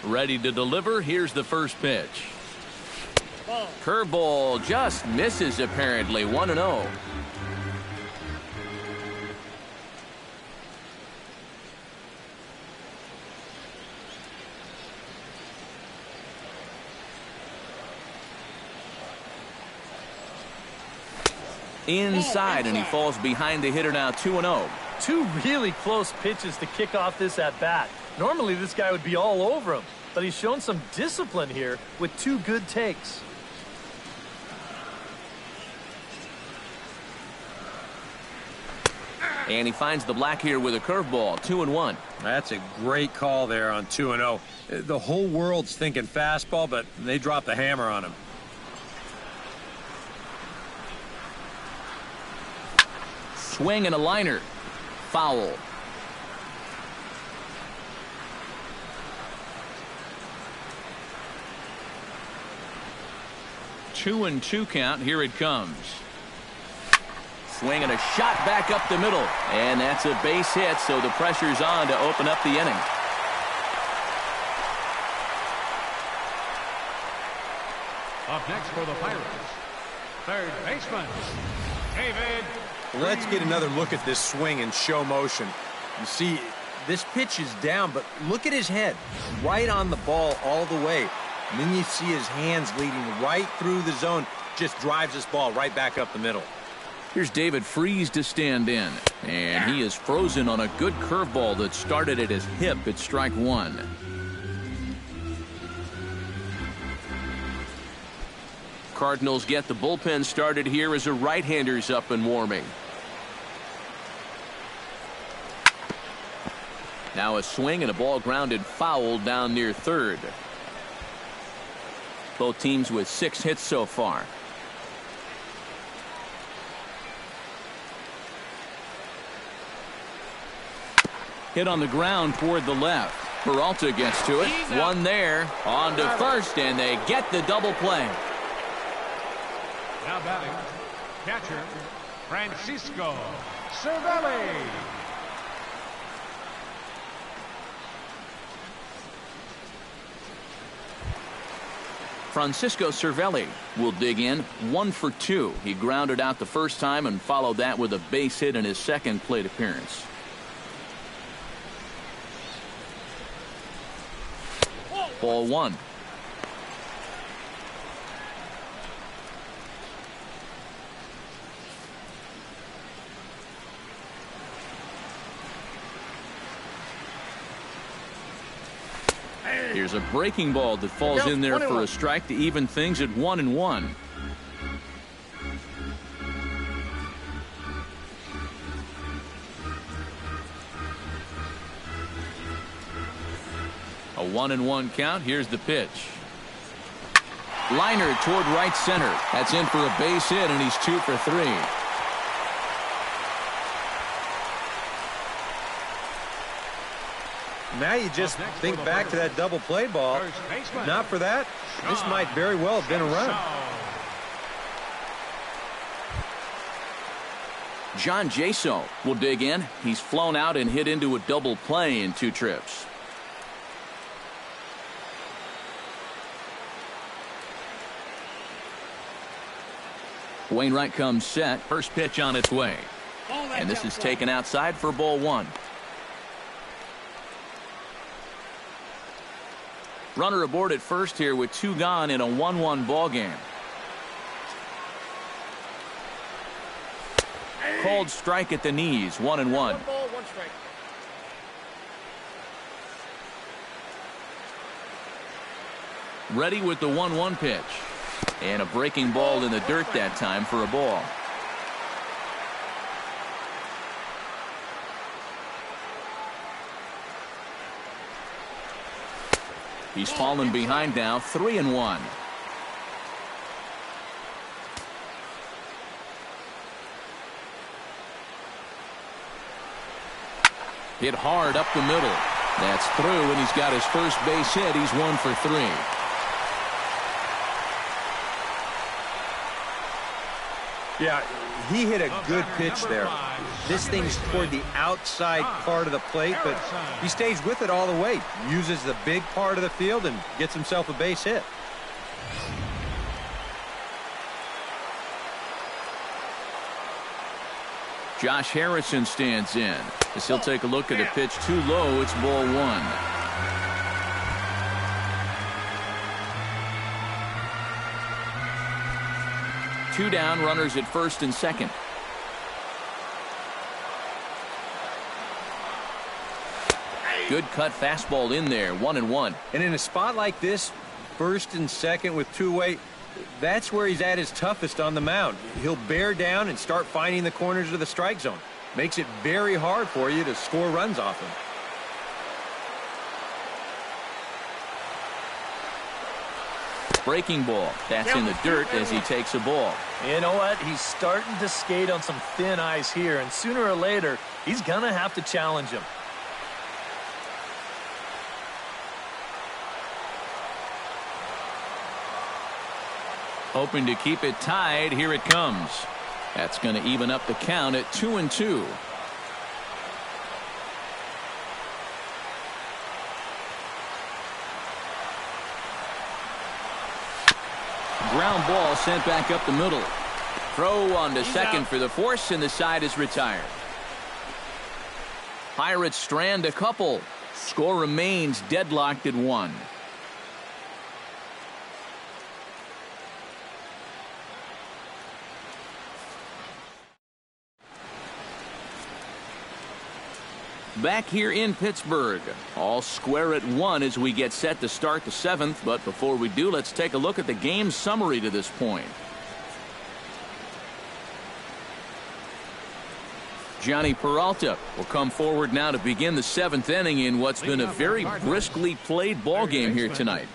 Ready to deliver, here's the first pitch. Curveball just misses apparently. 1-0. Inside, and he falls behind the hitter now. 2-0. Two really close pitches to kick off this at bat. Normally this guy would be all over him, but he's shown some discipline here with 2 good takes. And he finds the black here with a curveball. 2-1. That's a great call there on 2-0. The whole world's thinking fastball, but they drop the hammer on him. Swing and a liner. Foul. Two and 2 count. Here it comes. Swing and a shot back up the middle. And that's a base hit, so the pressure's on to open up the inning. Up next for the Pirates, third baseman, David. Let's get another look at this swing in show motion. You see, this pitch is down, but look at his head. Right on the ball all the way. And then you see his hands leading right through the zone. Just drives this ball right back up the middle. Here's David Freese to stand in. And he is frozen on a good curveball that started at his hip at strike one. Cardinals get the bullpen started here as a right-hander's up and warming. Now a swing and a ball grounded foul down near third. Both teams with 6 hits so far. Hit on the ground toward the left. Peralta gets to it. One there. On to first, and they get the double play. Now batting, catcher, Francisco Cervelli. Francisco Cervelli will dig in 1 for 2. He grounded out the first time and followed that with a base hit in his second plate appearance. Ball 1. Here's a breaking ball that falls in there for a strike to even things at 1-1. A 1-1 count. Here's the pitch. Liner toward right center. That's in for a base hit, and he's 2 for 3. Now you just think back to that double play ball. Not for that, this might very well have been a run. John Jaso will dig in. He's flown out and hit into a double play in 2 trips. Wainwright comes set. First pitch on its way. And this is taken outside for ball 1. Runner aboard at first here with 2 gone in a 1-1 ball game. Called strike at the knees. 1-1. 1 ball, 1 strike. Ready with the 1-1 pitch. And a breaking ball in the dirt that time for a ball. He's fallen behind now. 3-1. Hit hard up the middle. That's through, and he's got his first base hit. He's 1 for 3. Yeah, he hit a good pitch there. This thing's toward the outside part of the plate, but he stays with it all the way. Uses the big part of the field and gets himself a base hit. Josh Harrison stands in. As he'll take a look at a pitch too low. It's ball 1. Two down, runners at first and second. Good cut fastball in there. 1-1. And in a spot like this, first and second with 2 away, that's where he's at his toughest on the mound. He'll bear down and start finding the corners of the strike zone. Makes it very hard for you to score runs off him. Breaking ball. That's in the dirt as he takes a ball. You know what? He's starting to skate on some thin ice here, and sooner or later, he's going to have to challenge him. Hoping to keep it tied. Here it comes. That's going to even up the count at 2-2. Ground ball sent back up the middle. Throw on to second for the force, and the side is retired. Pirates strand a couple. Score remains deadlocked at 1. Back here in Pittsburgh, all square at 1 as we get set to start the 7th. But before we do, let's take a look at the game summary to this point. Johnny Peralta will come forward now to begin the 7th inning in what's been a very briskly played ball game here tonight.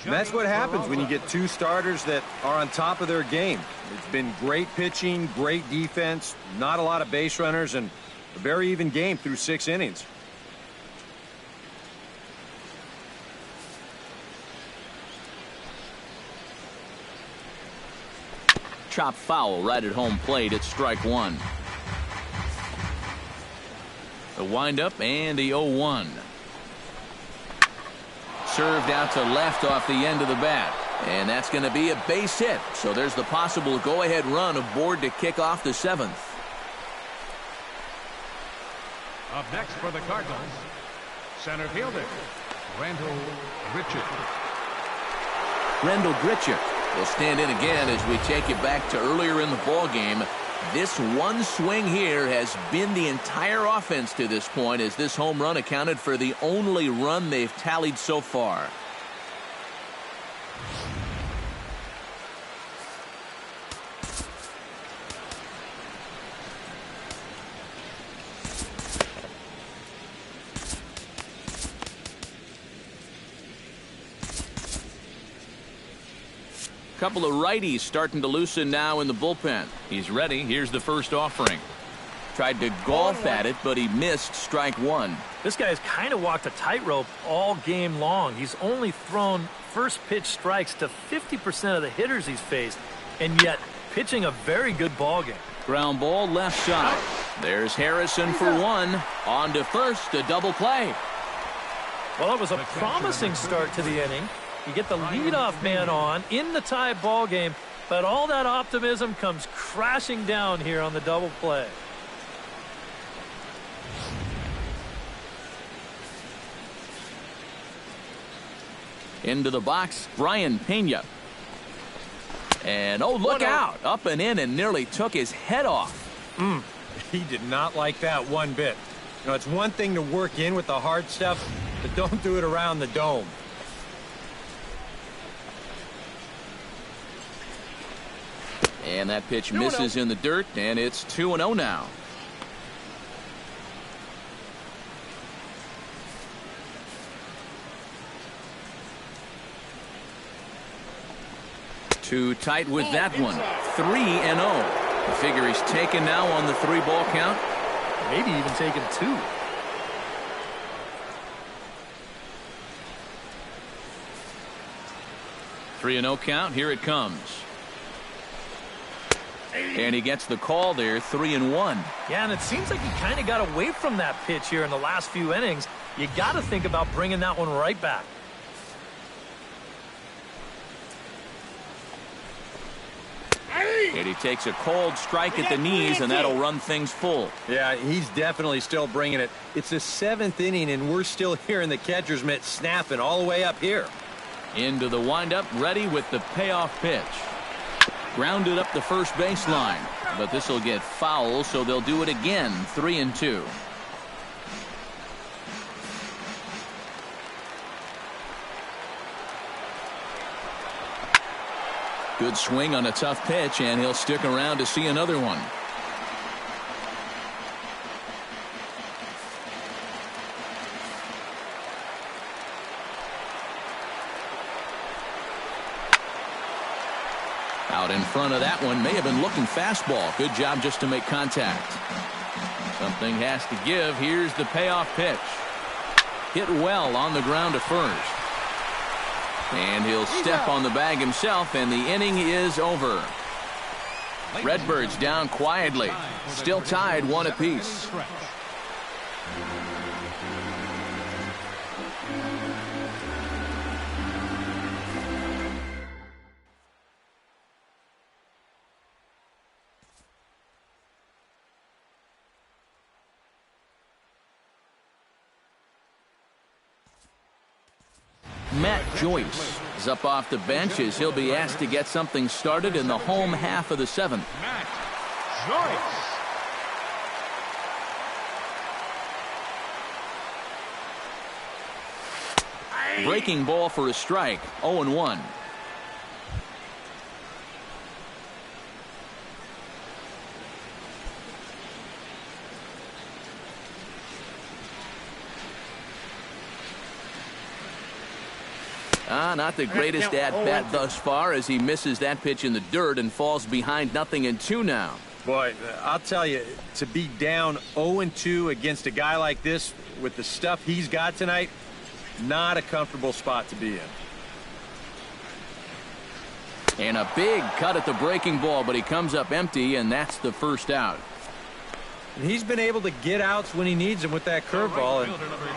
And that's what happens when you get two starters that are on top of their game. It's been great pitching, great defense, not a lot of base runners, and a very even game through 6 innings. Chop foul right at home plate. It's strike 1. The windup and the 0-1. Served out to left off the end of the bat. And that's going to be a base hit. So there's the possible go-ahead run aboard to kick off the 7th. Up next for the Cardinals, center fielder, Randall Grichuk. Randall Grichuk will stand in again as we take it back to earlier in the ball game. This one swing here has been the entire offense to this point, as this home run accounted for the only run they've tallied so far. Couple of righties starting to loosen now in the bullpen. He's ready. Here's the first offering. Tried to golf at it, but he missed strike 1. This guy's kind of walked a tightrope all game long. He's only thrown first pitch strikes to 50% of the hitters he's faced, and yet pitching a very good ball game. Ground ball left side. There's Harrison for 1. On to first, a double play. Well, it was a promising start to the inning. You get the leadoff man on in the tie ball game, but all that optimism comes crashing down here on the double play. Into the box, Brian Pena. And oh, look out. Up and in and nearly took his head off. He did not like that one bit. You know, it's one thing to work in with the hard stuff, but don't do it around the dome. And that pitch misses in the dirt, and it's 2-0 now. Too tight with that one. 3-0. The figure he's taken now on the 3-ball count. Maybe even taken 2. Three 3-0 count. Here it comes. And he gets the call there, 3-1. Yeah, and it seems like he kind of got away from that pitch here in the last few innings. You got to think about bringing that one right back. And he takes a cold strike at the knees, and that'll run things full. Yeah, he's definitely still bringing it. It's the 7th inning, and we're still hearing the catcher's mitt snapping all the way up here. Into the windup, ready with the payoff pitch. Grounded up the first baseline, but this will get foul, so they'll do it again. 3-2. Good swing on a tough pitch, and he'll stick around to see another one. Out in front of that one, may have been looking fastball. Good job just to make contact. Something has to give. Here's the payoff pitch. Hit well on the ground to first. And he'll step on the bag himself, and the inning is over. Redbirds down quietly. Still tied 1 apiece. Matt Joyce is up off the bench as he'll be asked to get something started in the home half of the 7th. Matt Joyce. Breaking ball for a strike. 0-1. Not the greatest at-bat thus far as he misses that pitch in the dirt and falls behind 0-2 now. Boy, I'll tell you, to be down 0-2 against a guy like this with the stuff he's got tonight, not a comfortable spot to be in. And a big cut at the breaking ball, but he comes up empty, and that's the first out. And he's been able to get outs when he needs them with that curveball, and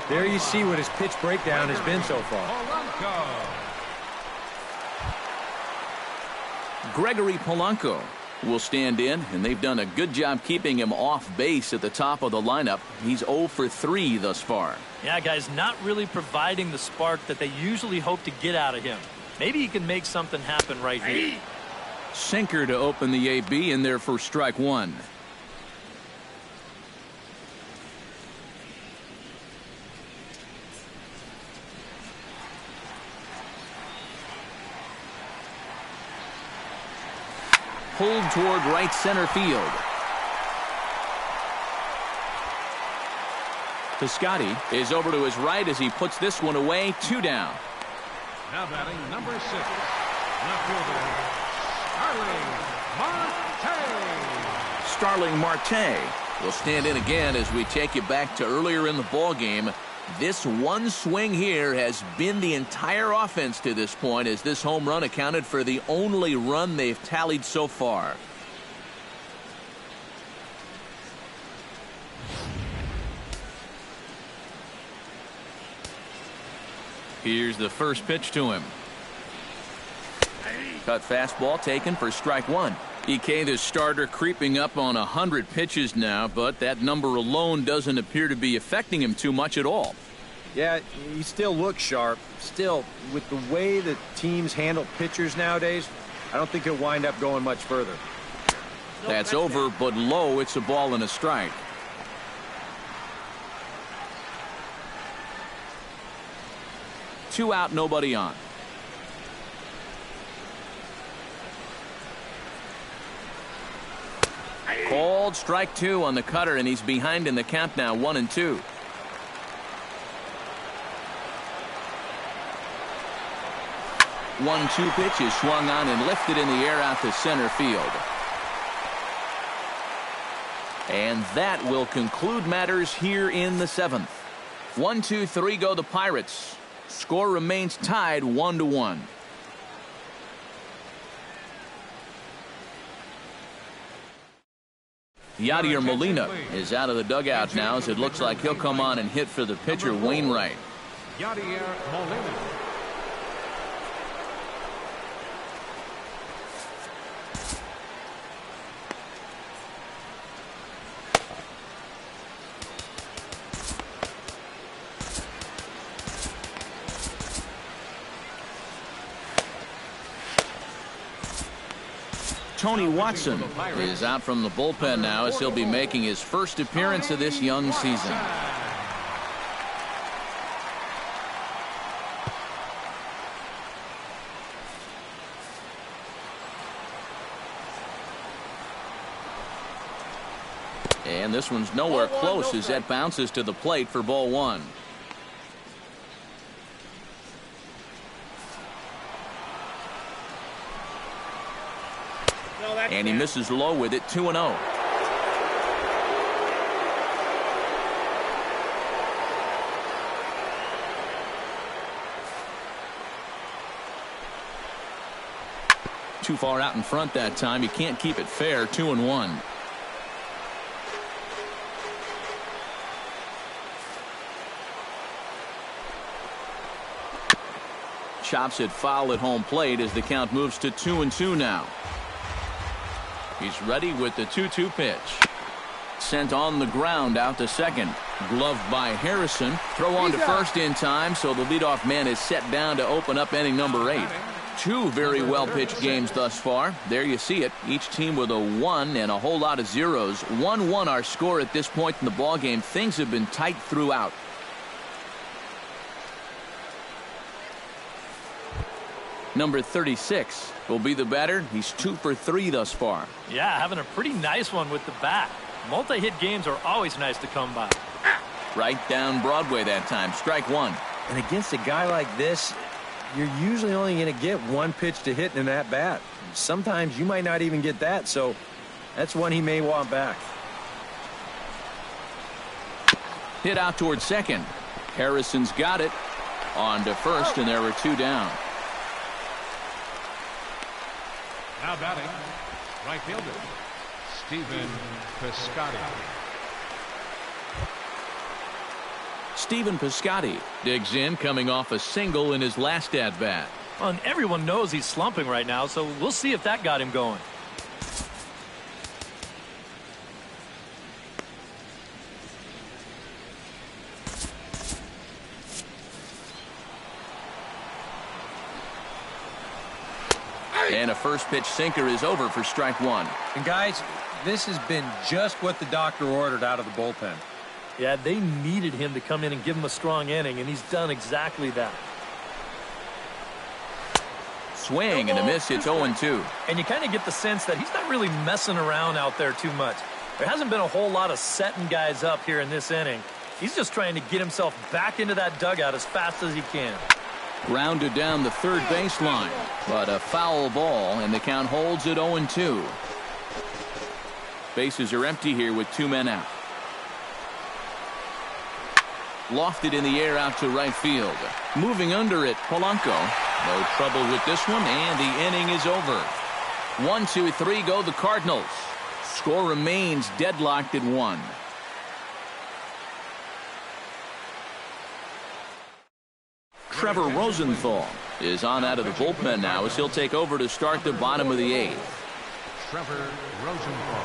there you see what his pitch breakdown has been so far. Gregory Polanco will stand in, and they've done a good job keeping him off base at the top of the lineup. He's 0 for 3 thus far. Yeah, guys, not really providing the spark that they usually hope to get out of him. Maybe he can make something happen right here. Sinker to open the AB in there for strike one. Pulled toward right center field. Piscotty is over to his right as he puts this one away. 2 down. Now batting number 6, left fielder, Starling Marte. Starling Marte will stand in again as we take you back to earlier in the ball game. This one swing here has been the entire offense to this point, as this home run accounted for the only run they've tallied so far. Here's the first pitch to him. Cut fastball taken for strike one. EK, the starter, creeping up on 100 pitches now, but that number alone doesn't appear to be affecting him too much at all. Yeah, he still looks sharp. Still, with the way that teams handle pitchers nowadays, I don't think he'll wind up going much further. That's over, but low. It's a ball and a strike. Two out, nobody on. Called strike two on the cutter, and he's behind in the count now, 1-2. One-two pitch is swung on and lifted in the air out to center field. And that will conclude matters here in the 7th. 1-2-3 go the Pirates. Score remains tied 1-1. Yadier Molina is out of the dugout now, as it looks like he'll come on and hit for the pitcher, Wainwright. Yadier Molina. Tony Watson is out from the bullpen now, as he'll be making his first appearance of this young season. And this one's nowhere close as that bounces to the plate for ball one. And he misses low with it, 2-0. Too far out in front that time. You can't keep it fair. 2-1. Chops it foul at home plate as the count moves to 2-2 now. He's ready with the 2-2 pitch. Sent on the ground out to second. Gloved by Harrison. Throw on to first in time, so the leadoff man is set down to open up inning number 8. Two very well pitched games thus far. There you see it. Each team with a 1 and a whole lot of zeros. 1-1 our score at this point in the ball game. Things have been tight throughout. Number 36 will be the batter. He's 2 for 3 thus far. Yeah, having a pretty nice one with the bat. Multi-hit games are always nice to come by. Right down Broadway that time. Strike one. And against a guy like this, you're usually only going to get one pitch to hit in that bat. Sometimes you might not even get that, so that's one he may want back. Hit out towards second. Harrison's got it. On to first, and there were two down. Now batting, right fielder, Stephen Piscotty. Stephen Piscotty digs in, coming off a single in his last at-bat. Well, and everyone knows he's slumping right now, so we'll see if that got him going. And a first pitch sinker is over for strike one. And guys, this has been just what the doctor ordered out of the bullpen. Yeah, they needed him to come in and give him a strong inning, and he's done exactly that. Swing and a miss. It's 0-2. And you kind of get the sense that he's not really messing around out there too much. There hasn't been a whole lot of setting guys up here in this inning. He's just trying to get himself back into that dugout as fast as he can. Grounded down the third baseline, but a foul ball, and the count holds at 0-2. Bases are empty here with two men out. Lofted in the air out to right field. Moving under it, Polanco. No trouble with this one, and the inning is over. 1, 2, 3 go the Cardinals. Score remains deadlocked at 1. Trevor Rosenthal is on out of the bullpen now as he'll take over to start the bottom of the 8th. Trevor Rosenthal.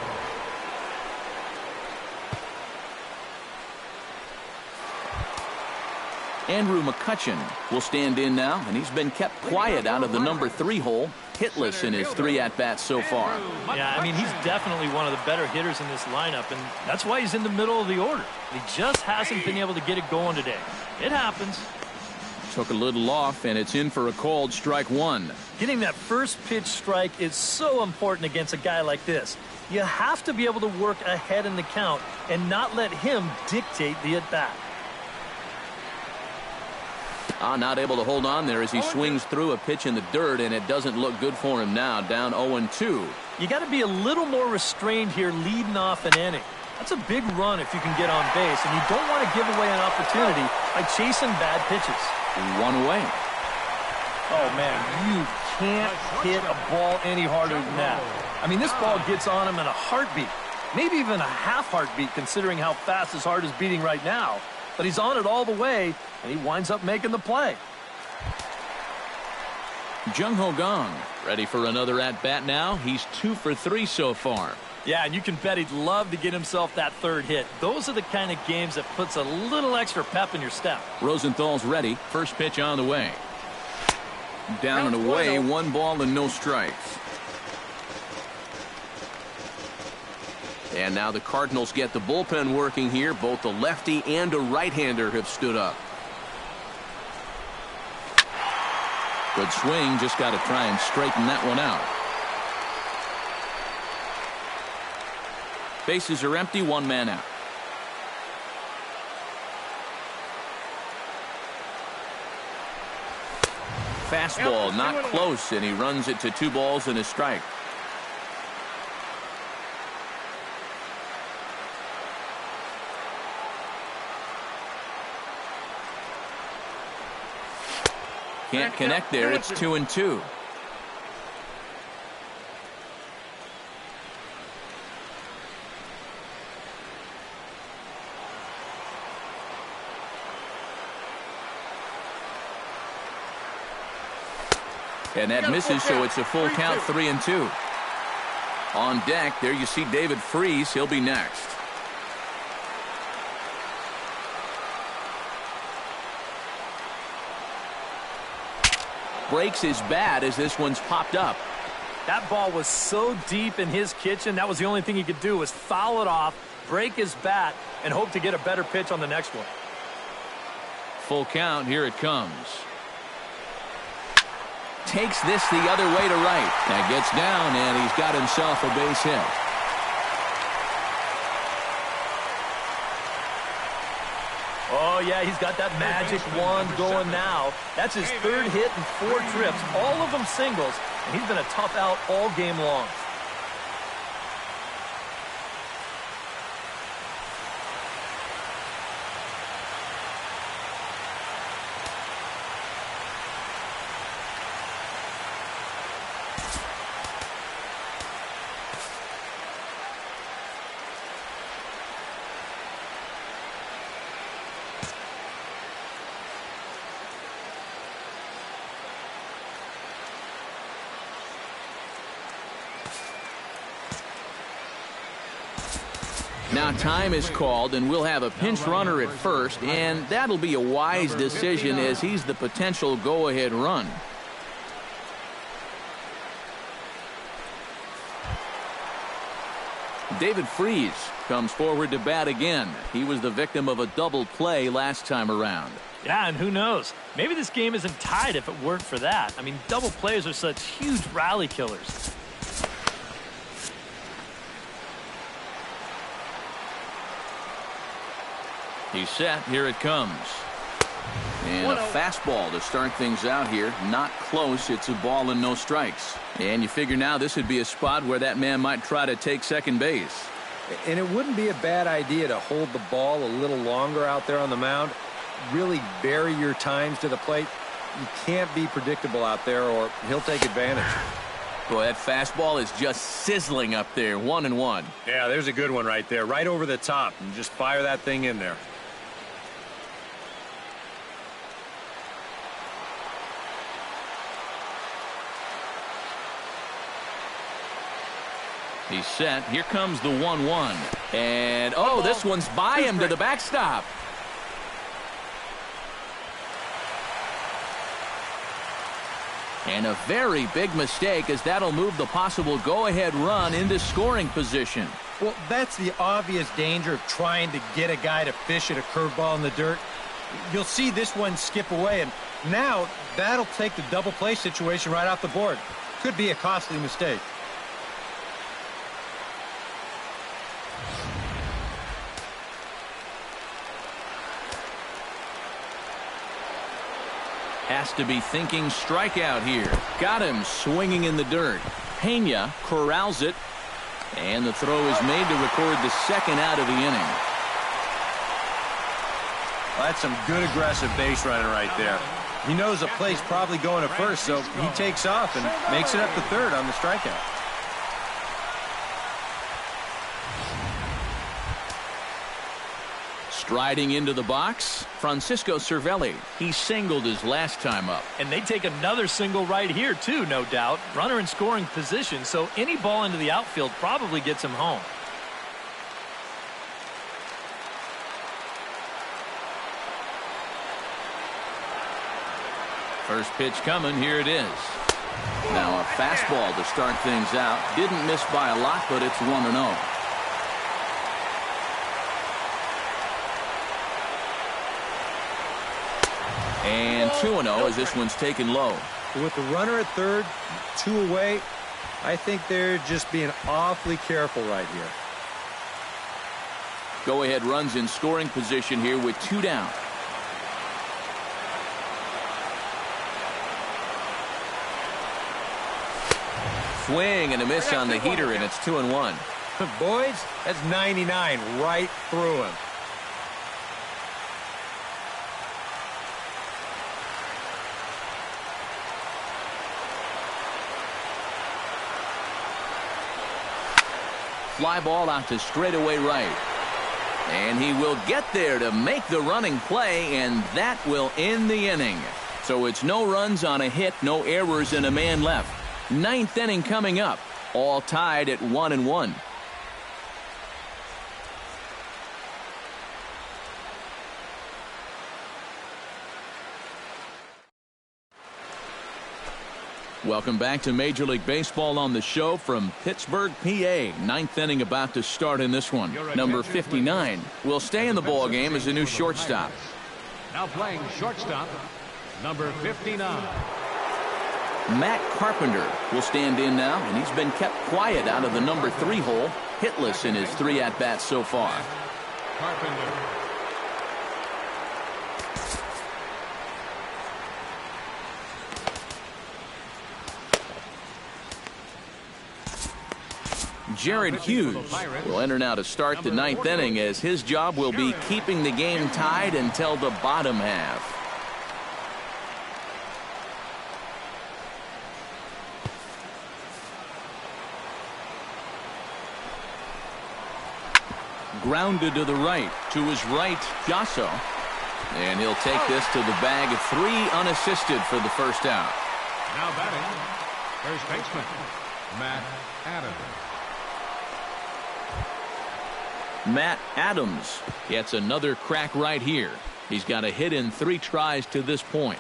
Andrew McCutchen will stand in now, and he's been kept quiet out of the number 3 hole, hitless in his 3 at-bats so far. Yeah, I mean, he's definitely one of the better hitters in this lineup, and that's why he's in the middle of the order. He just hasn't been able to get it going today. It happens. Took a little off, and it's in for a called strike 1. Getting that first pitch strike is so important against a guy like this. You have to be able to work ahead in the count and not let him dictate the at-bat. Not able to hold on there as he swings through a pitch in the dirt, and it doesn't look good for him now, down 0-2. You got to be a little more restrained here leading off an inning. That's a big run if you can get on base, and you don't want to give away an opportunity by chasing bad pitches. 1 away. Oh, man, you can't hit a ball any harder than that. I mean, this ball gets on him in a heartbeat, maybe even a half heartbeat considering how fast his heart is beating right now. But he's on it all the way, and he winds up making the play. Jung Ho Gong ready for another at-bat now. He's 2 for 3 so far. Yeah, and you can bet he'd love to get himself that third hit. Those are the kind of games that puts a little extra pep in your step. Rosenthal's ready. First pitch on the way. Down and away, 1 ball and no strikes. And now the Cardinals get the bullpen working here. Both the lefty and a right-hander have stood up. Good swing. Just got to try and straighten that one out. Bases are empty. 1 man out. Fastball not close, and he runs it to 2 balls and a strike. Can't connect there. It's 2-2. And that misses, so it's a full count, 3-2. On deck, there you see David Freese. He'll be next. Breaks his bat as this one's popped up. That ball was so deep in his kitchen, that was the only thing he could do was foul it off, break his bat, and hope to get a better pitch on the next one. Full count, here it comes. Takes this the other way to right. That gets down, and he's got himself a base hit. Oh, yeah, he's got that magic wand going now. That's his third hit and 4 trips, all of them singles, and he's been a tough out all game long. Now time is called, and we'll have a pinch runner at first, and that'll be a wise decision as he's the potential go-ahead run. David Freese comes forward to bat again. He was the victim of a double play last time around. Yeah, and who knows? Maybe this game isn't tied if it weren't for that. I mean, double plays are such huge rally killers. He's set. Here it comes. And a fastball to start things out here. Not close. It's a ball and no strikes. And you figure now this would be a spot where that man might try to take second base. And it wouldn't be a bad idea to hold the ball a little longer out there on the mound. Really vary your times to the plate. You can't be predictable out there or he'll take advantage. Boy, that fastball is just sizzling up there. 1-1. Yeah, there's a good one right there. Right over the top. And just fire that thing in there. He's set. Here comes the 1-1. And, oh, this one's by him to the backstop. And a very big mistake, as that'll move the possible go-ahead run into scoring position. Well, that's the obvious danger of trying to get a guy to fish at a curveball in the dirt. You'll see this one skip away, and now that'll take the double play situation right off the board. Could be a costly mistake. Has to be thinking strikeout here. Got him swinging in the dirt. Pena corrals it. And the throw is made to record the second out of the inning. Well, that's some good aggressive base running right there. He knows the play's probably going to first, so he takes off and makes it up to third on the strikeout. Striding into the box, Francisco Cervelli. He singled his last time up. And they take another single right here, too, no doubt. Runner in scoring position, so any ball into the outfield probably gets him home. First pitch coming. Here it is. Now a fastball to start things out. Didn't miss by a lot, but it's 1-0. And 2-0 as this one's taken low. With the runner at third, 2 away, I think they're just being awfully careful right here. Go-ahead runs in scoring position here with 2 down. Swing and a miss on the heater, and it's 2-1. Boys, that's 99 right through him. Fly ball out to straightaway right. And he will get there to make the running play, and that will end the inning. So it's no runs on a hit, no errors, and a man left. 9th inning coming up, all tied at 1-1. Welcome back to Major League Baseball on the show from Pittsburgh, PA. 9th inning about to start in this one. Number 59 will stay in the ball game as a new shortstop. Now playing shortstop, number 59. Matt Carpenter will stand in now, and he's been kept quiet out of the number 3 hole, hitless in his 3 at-bats so far. Carpenter. Jared Hughes will enter now to start the ninth inning, as his job will be keeping the game tied until the bottom half. Grounded to the right. To his right, Jasso. And he'll take this to the bag of 3 unassisted for the first out. Now batting, first baseman, Matt Adams. Matt Adams gets another crack right here. He's got a hit in 3 tries to this point.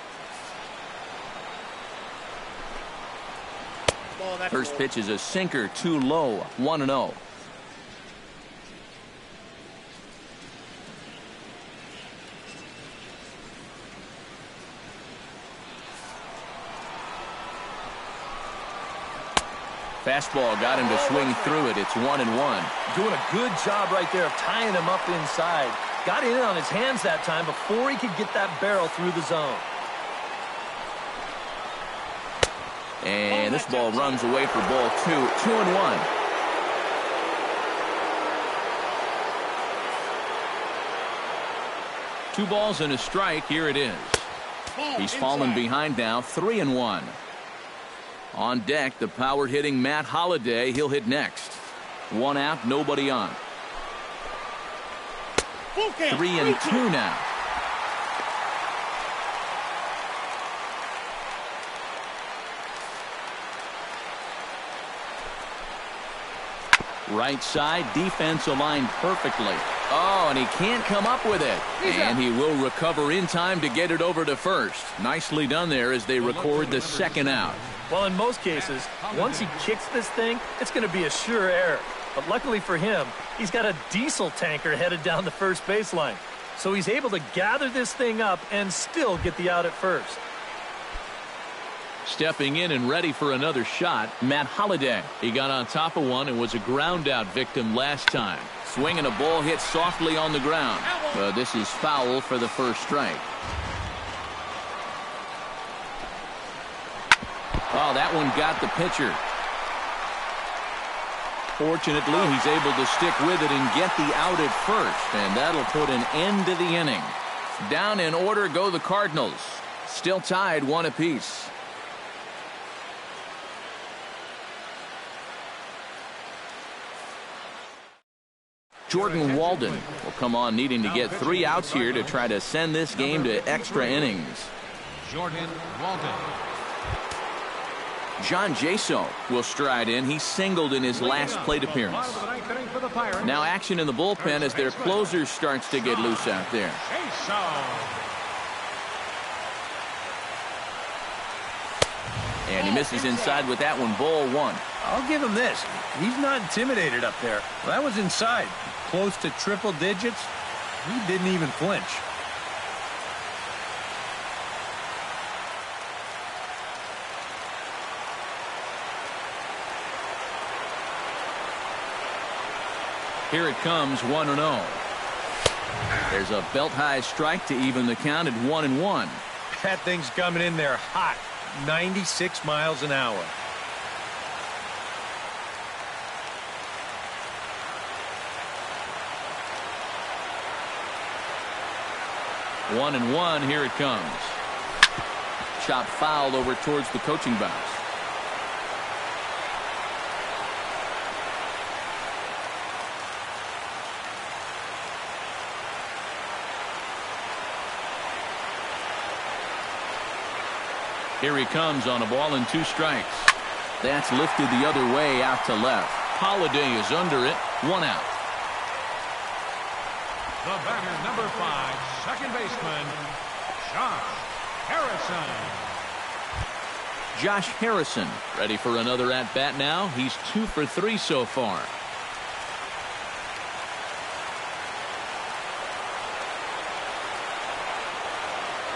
First pitch is a sinker, too low, 1-0. Fastball got him to swing through it. It's 1-1. Doing a good job right there of tying him up inside. Got in on his hands that time before he could get that barrel through the zone. And this ball runs away for ball 2. 2-1. Two balls and a strike. Here it is. He's fallen behind now. 3-1. On deck, the power-hitting Matt Holliday. He'll hit next. 1 out, nobody on. 3-2 now. Right side, defense aligned perfectly. Oh, and he can't come up with it. And he will recover in time to get it over to first. Nicely done there as they record the second out. Well, in most cases, once he kicks this thing, it's going to be a sure error. But luckily for him, he's got a diesel tanker headed down the first baseline. So he's able to gather this thing up and still get the out at first. Stepping in and ready for another shot, Matt Holliday. He got on top of one and was a ground out victim last time. Swinging a ball hit softly on the ground. This is foul for the first strike. Oh, that one got the pitcher. Fortunately, he's able to stick with it and get the out at first, and that'll put an end to the inning. Down in order go the Cardinals. Still tied 1 apiece. Jordan Walden will come on needing to get 3 outs here to try to send this game to extra innings. Jordan Walden. John Jaso will stride in. He singled in his last plate appearance. Now action in the bullpen as their closer starts to get loose out there. And he misses inside with that one. Ball 1. I'll give him this. He's not intimidated up there. Well, that was inside. Close to triple digits. He didn't even flinch. Here it comes, 1-0. There's a belt-high strike to even the count at 1-1. That thing's coming in there hot. 96 miles an hour. One and one, here it comes. Chop foul over towards the coaching box. Here he comes on a ball and 2 strikes. That's lifted the other way out to left. Holliday is under it. 1 out. The batter, number 5, second baseman, Josh Harrison. Josh Harrison ready for another at-bat now. He's 2 for 3 so far.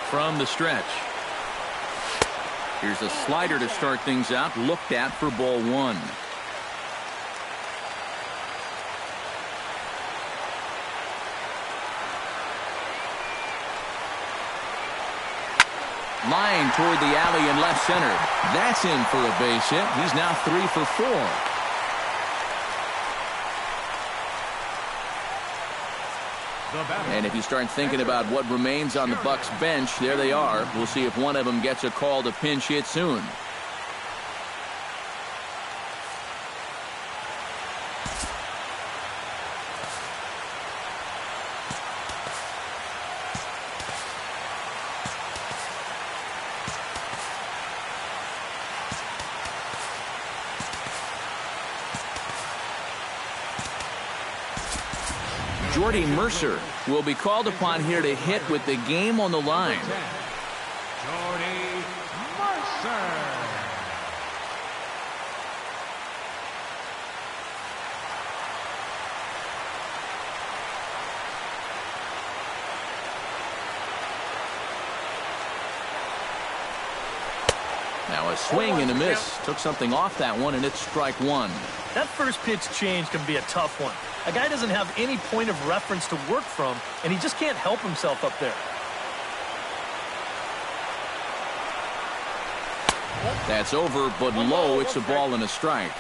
From the stretch. Here's a slider to start things out. Looked at for ball 1. Line toward the alley in left center. That's in for a base hit. He's now 3 for 4. The batter. And if you start thinking about what remains on the Bucs bench, there they are. We'll see if one of them gets a call to pinch hit soon. Jordy Mercer will be called upon here to hit with the game on the line. Jordy Mercer. Now a swing and a miss. Took something off that one, and it's strike one. That first pitch change can be a tough one. A guy doesn't have any point of reference to work from, and he just can't help himself up there. That's over, but low. It's a ball and a strike.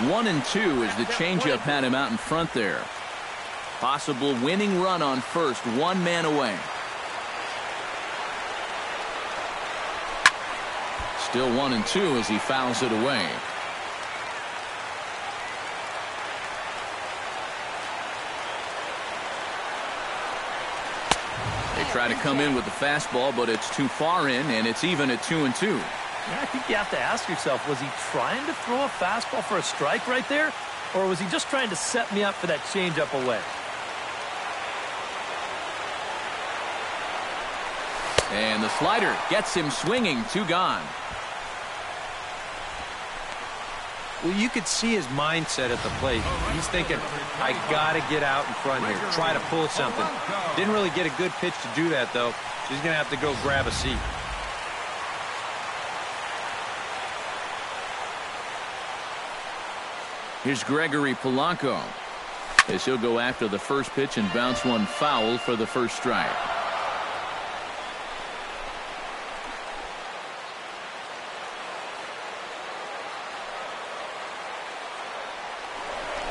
One and two as the changeup had him out in front there. Possible winning run on first, one man away. Still 1-2 as he fouls it away. They try to come in with the fastball, but it's too far in, and it's even at 2-2. Yeah, I think you have to ask yourself, was he trying to throw a fastball for a strike right there? Or was he just trying to set me up for that changeup away? And the slider gets him swinging, 2 gone. Well, you could see his mindset at the plate. He's thinking, I got to get out in front here, try to pull something. Didn't really get a good pitch to do that, though. So he's going to have to go grab a seat. Here's Gregory Polanco as he'll go after the first pitch and bounce one foul for the first strike.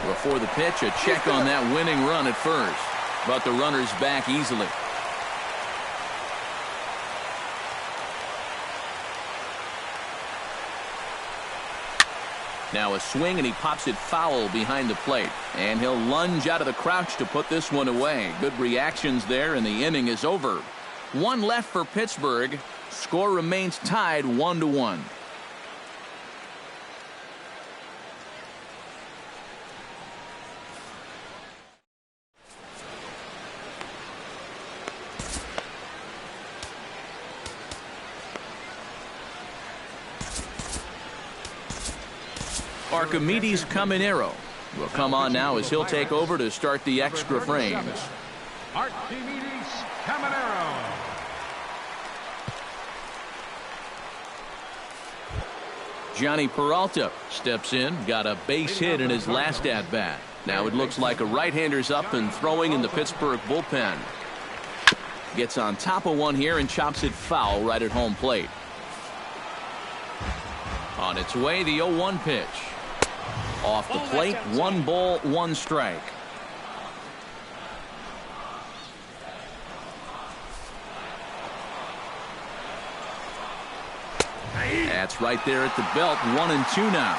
Before the pitch, a check on that winning run at first, but the runner's back easily. Now a swing, and he pops it foul behind the plate. And he'll lunge out of the crouch to put this one away. Good reactions there, and the inning is over. 1 left for Pittsburgh. Score remains tied 1-1. Archimedes Caminero will come on now as he'll take over to start the extra frames. Archimedes Caminero. Johnny Peralta steps in, got a base hit in his last at-bat. Now it looks like a right-hander's up and throwing in the Pittsburgh bullpen. Gets on top of one here and chops it foul right at home plate. On its way, the 0-1 pitch. Off the plate, 1 ball, 1 strike. That's right there at the belt, 1-2 now.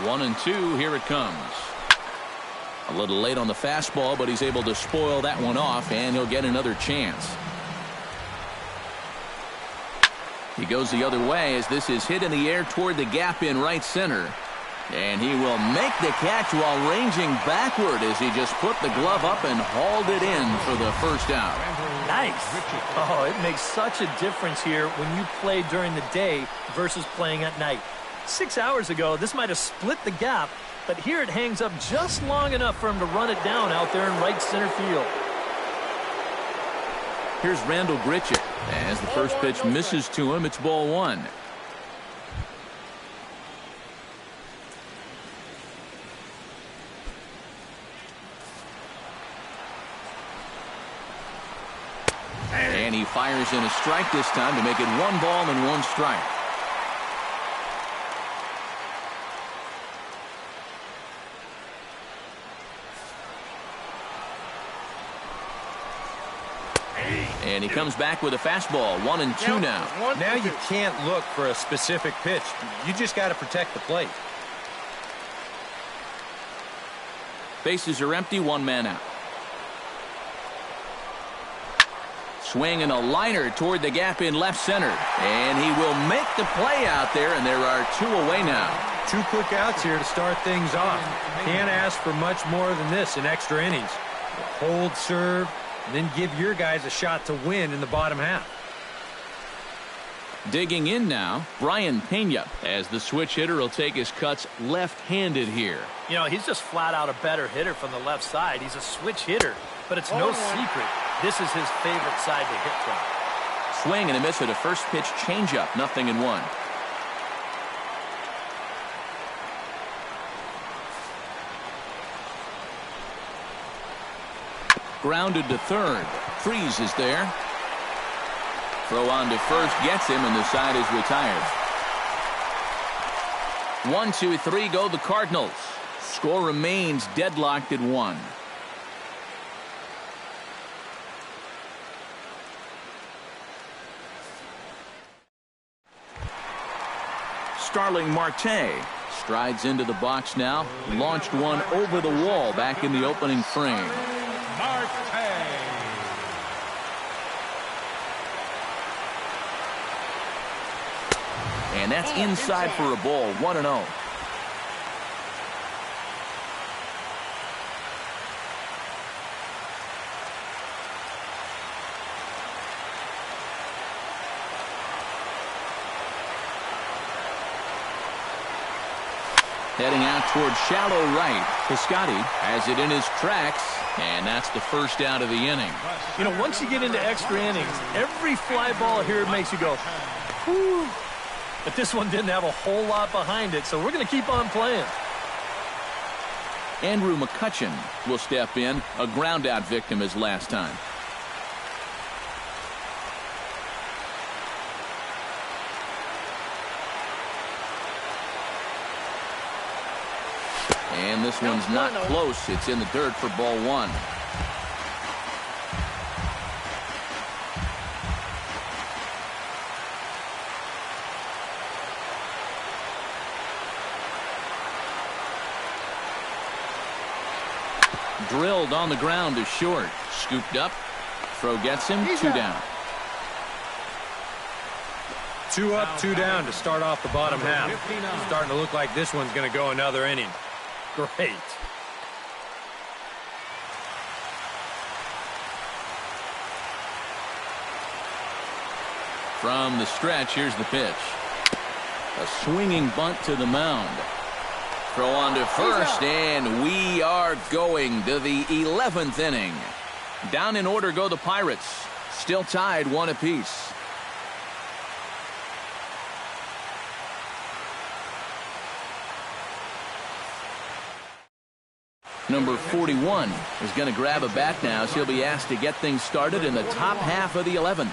One and two, here it comes. A little late on the fastball, but he's able to spoil that one off, and he'll get another chance. He goes the other way as this is hit in the air toward the gap in right center. And he will make the catch while ranging backward as he just put the glove up and hauled it in for the first out. Nice. Oh, it makes such a difference here when you play during the day versus playing at night. 6 hours ago, this might have split the gap, but here it hangs up just long enough for him to run it down out there in right center field. Here's Randall Gritchick. As the first pitch misses to him, it's ball one. And he fires in a strike this time to make it 1 ball and 1 strike. And he comes back with a fastball. 1-2 now. Now you can't look for a specific pitch. You just got to protect the plate. Bases are empty, 1 man out. Swing and a liner toward the gap in left center. And he will make the play out there, and there are 2 away now. 2 quick outs here to start things off. Can't ask for much more than this in extra innings. Hold, serve, and then give your guys a shot to win in the bottom half. Digging in now, Brian Pena, as the switch hitter will take his cuts left-handed here. You know, he's just flat out a better hitter from the left side. He's a switch hitter, but it's no secret. This is his favorite side to hit from. Swing and a miss at a first pitch changeup, 0-1. Grounded to third. Freeze is there. Throw on to first gets him, and the side is retired. 1-2-3 go the Cardinals. Score remains deadlocked at 1. Starling Marte strides into the box now. Launched one over the wall back in the opening frame. And that's inside for a ball. 1-0. Heading out towards shallow right. Piscotty has it in his tracks, and that's the first out of the inning. You know, once you get into extra innings, every fly ball here makes you go, whew. But this one didn't have a whole lot behind it, so we're going to keep on playing. Andrew McCutchen will step in, a ground-out victim as last time. And this one's not close. It's in the dirt for ball 1. Drilled on the ground to short. Scooped up. Throw gets him. 2 down. 2 up, 2 down to start off the bottom half. Starting to look like this one's going to go another inning. Great. From the stretch, here's the pitch. A swinging bunt to the mound. Throw on to first, and we are going to the 11th inning. Down in order go the Pirates. Still tied 1 apiece. Number 41 is going to grab a bat now, so he'll be asked to get things started in the top half of the 11th.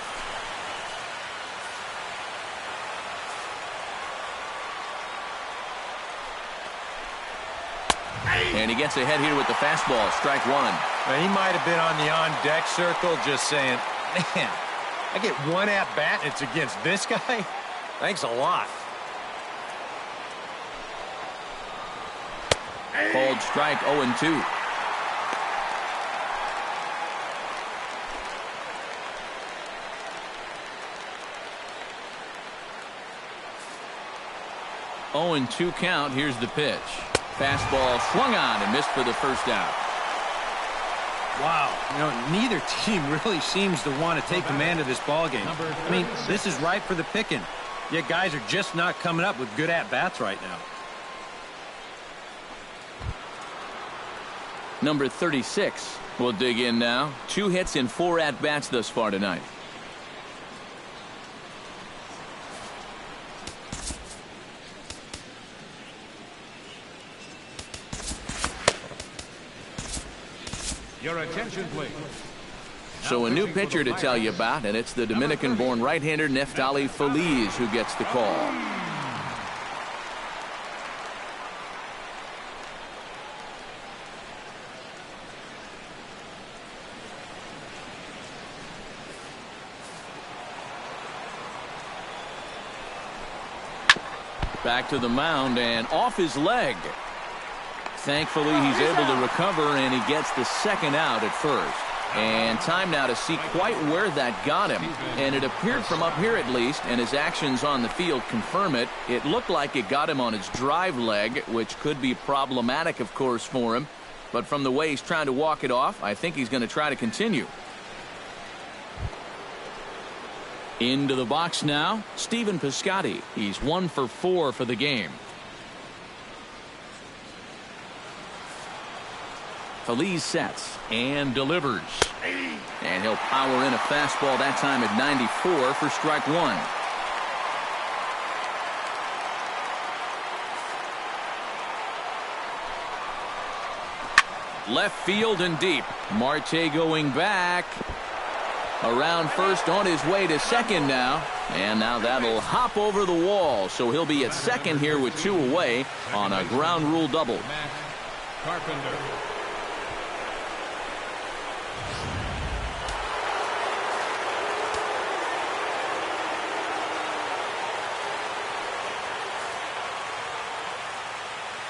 And he gets ahead here with the fastball. Strike 1. Now, he might have been on the on-deck circle just saying, man, I get 1 at-bat and it's against this guy? Thanks a lot. Called strike 0-2. Oh, and 2 count. Here's the pitch. Fastball swung on and missed for the first out. Wow. You know, neither team really seems to want to take command of this ballgame. I mean, this is ripe for the picking. Yet guys are just not coming up with good at-bats right now. Number 36 We'll dig in now. 2 hits in 4 at-bats thus far tonight. Your attention, please. So a new pitcher to tell you about, and it's the Dominican-born right-hander Neftali Feliz who gets the call. Back to the mound and off his leg. Thankfully, he's able to recover, and he gets the second out at first. And time now to see quite where that got him. And it appeared from up here at least, and his actions on the field confirm it. It looked like it got him on his drive leg, which could be problematic, of course, for him. But from the way he's trying to walk it off, I think he's going to try to continue. Into the box now, Stephen Piscotty. He's 1 for 4 for the game. Feliz sets and delivers. And he'll power in a fastball that time at 94 for strike 1. Left field and deep. Marte going back. Around first, on his way to second now. And now that'll hop over the wall. So he'll be at second here with 2 away on a ground rule double. Carpenter.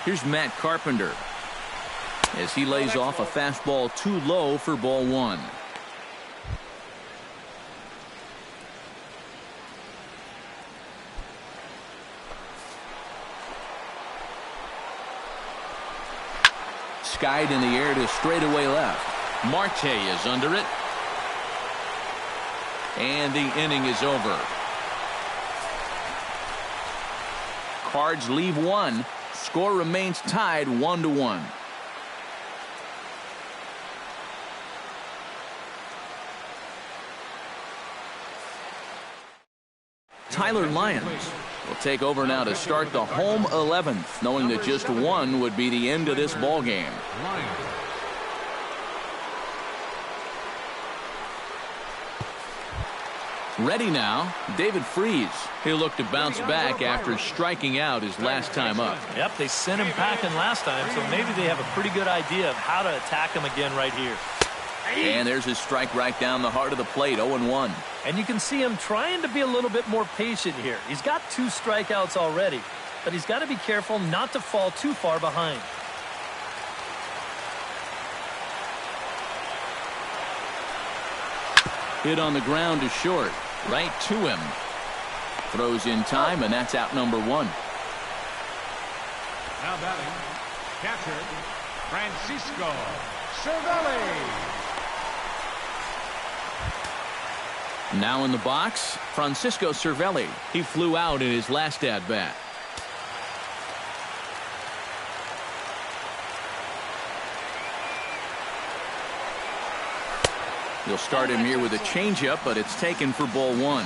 Here's Matt Carpenter as he lays off a fastball too low for ball 1. Skied in the air to straightaway left. Marte is under it. And the inning is over. Cards leave 1. Score remains tied 1-1. Tyler Lyons will take over now to start the home 11th, knowing that just 1 would be the end of this ball game. Ready now, David Freese. He'll look to bounce back after striking out his last time up. Yep, they sent him packing last time, so maybe they have a pretty good idea of how to attack him again right here. And there's his strike right down the heart of the plate, 0-1. And you can see him trying to be a little bit more patient here. He's got 2 strikeouts already, but he's got to be careful not to fall too far behind. Hit on the ground to short. Right to him. Throws in time, and that's out number 1. Now batting, catcher, Francisco Cervelli. Now in the box, Francisco Cervelli. He flew out in his last at-bat. He'll start him here with a changeup, but it's taken for ball 1.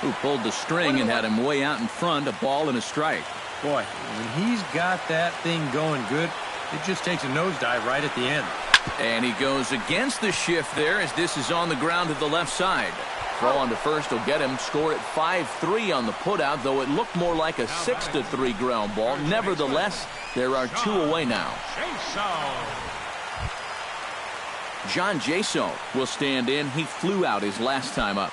Who pulled the string and had him way out in front, a ball and a strike. Boy, when he's got that thing going good, it just takes a nosedive right at the end. And he goes against the shift there as this is on the ground to the left side. Throw on to first will get him. Score at 5-3 on the putout, though it looked more like a 6-3 ground ball. Nevertheless, there are 2 away now. John Jaso will stand in. He flew out his last time up.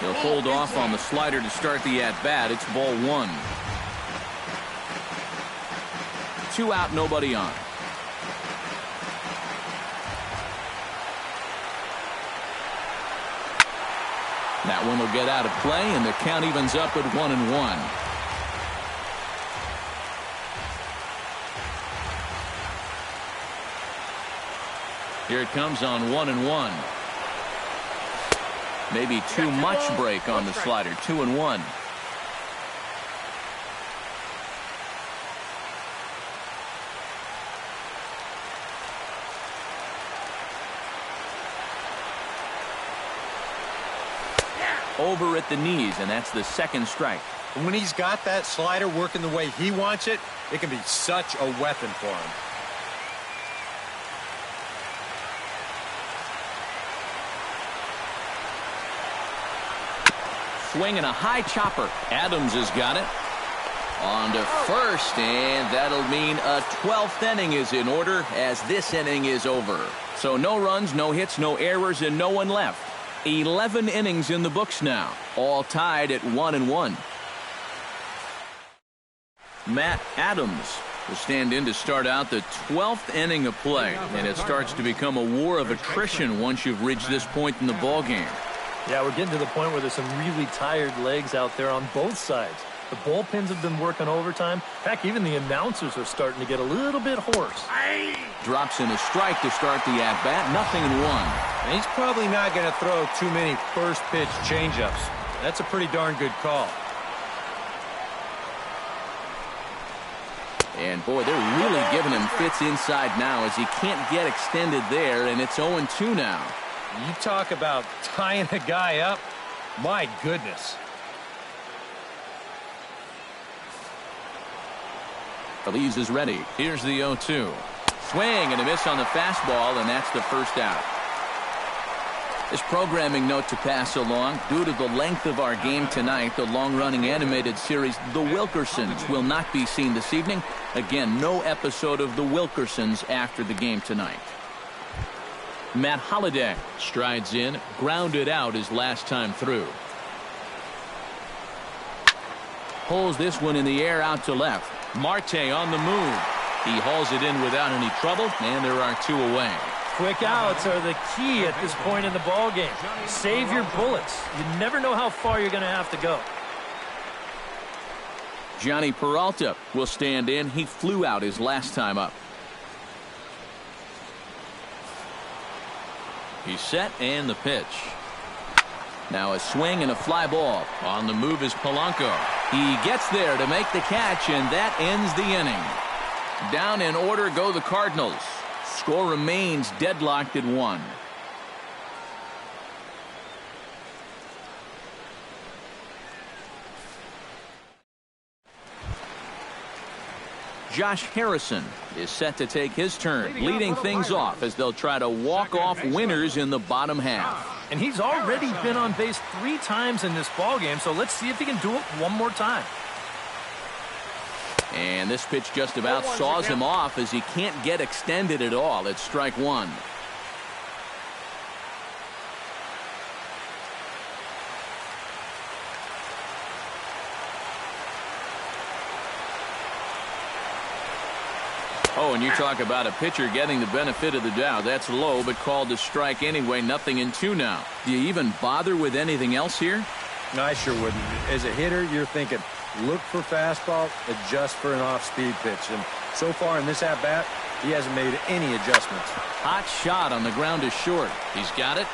He'll hold off on the slider to start the at-bat. It's ball 1. 2 out, nobody on. That one will get out of play, and the count evens up at 1-1. Here it comes on 1-1. Maybe too much break on the slider. 2-1. Over at the knees, and that's the second strike. And when he's got that slider working the way he wants it, it can be such a weapon for him. Swing and a high chopper. Adams has got it. On to first, and that'll mean a 12th inning is in order as this inning is over. So no runs, no hits, no errors, and no one left. 11 innings in the books now, all tied at 1-1. Matt Adams will stand in to start out the 12th inning of play, and it starts to become a war of attrition once you've reached this point in the ballgame. Yeah, we're getting to the point where there's some really tired legs out there on both sides. The bullpens have been working overtime. Heck, even the announcers are starting to get a little bit hoarse. Drops in a strike to start the at-bat. 0-1. And he's probably not going to throw too many first-pitch changeups. That's a pretty darn good call. And, boy, they're really giving him fits inside now as he can't get extended there, and it's 0-2 now. You talk about tying a guy up. My goodness. Feliz is ready. Here's the 0-2. Swing and a miss on the fastball, and that's the first out. This programming note to pass along. Due to the length of our game tonight, the long-running animated series The Wilkersons will not be seen this evening. Again, no episode of The Wilkersons after the game tonight. Matt Holliday strides in, grounded out his last time through. Pulls this one in the air out to left. Marte on the move. He hauls it in without any trouble, and there are two away. Quick outs are the key at this point in the ball game. Save your bullets. You never know how far you're going to have to go. Johnny Peralta will stand in. He flew out his last time up. He's set, and the pitch. Now a swing and a fly ball. On the move is Polanco. He gets there to make the catch, and that ends the inning. Down in order go the Cardinals. Score remains deadlocked at 1. Josh Harrison is set to take his turn, leading things off as they'll try to walk off winners in the bottom half. And he's already been on base 3 times in this ballgame, so let's see if he can do it one more time. And this pitch just about saws him off as he can't get extended at all. It's strike 1. Oh, and you talk about a pitcher getting the benefit of the doubt. That's low, but called a strike anyway. 0-2 now. Do you even bother with anything else here? No, I sure wouldn't. As a hitter, you're thinking, look for fastball, adjust for an off-speed pitch. And so far in this at-bat, he hasn't made any adjustments. Hot shot on the ground to short. He's got it.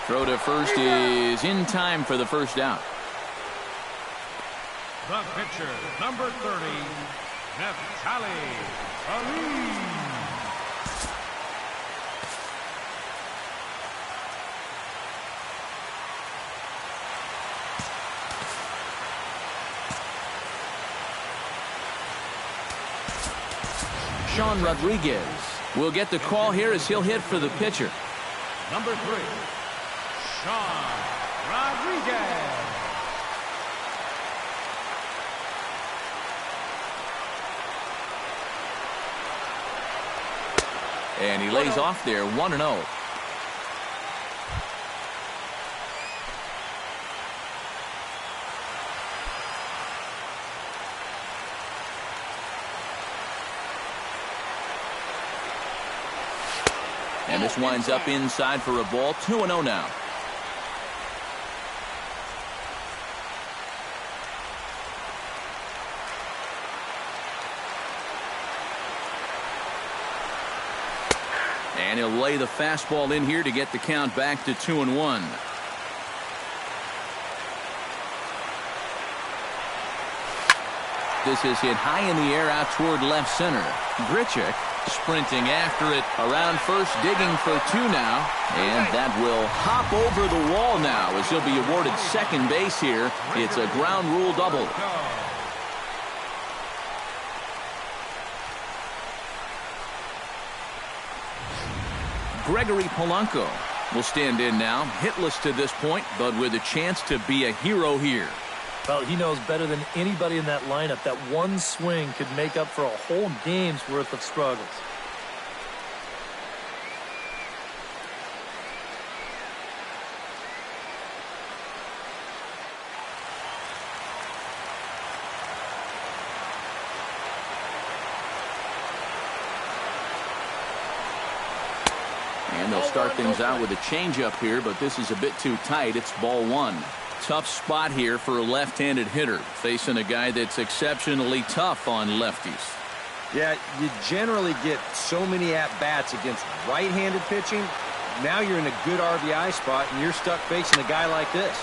Throw to first is in time for the first out. The pitcher, number 30, Neftali Ali. Sean Rodriguez will get the call here as he'll hit for the pitcher. Number 3, Sean Rodriguez. And he lays off there, 1-0. And this winds up inside for a ball. 2-0 now. And he'll lay the fastball in here to get the count back to 2-1. This is hit high in the air out toward left center. Grichuk sprinting after it around first, digging for 2 now. And that will hop over the wall now as he'll be awarded second base here. It's a ground rule double. Gregory Polanco will stand in now, hitless to this point, but with a chance to be a hero here. Well, he knows better than anybody in that lineup that one swing could make up for a whole game's worth of struggles. And they'll start things out with a changeup here, but this is a bit too tight. It's ball 1. Tough spot here for a left-handed hitter, facing a guy that's exceptionally tough on lefties. Yeah, you generally get so many at-bats against right-handed pitching. Now you're in a good RBI spot, and you're stuck facing a guy like this.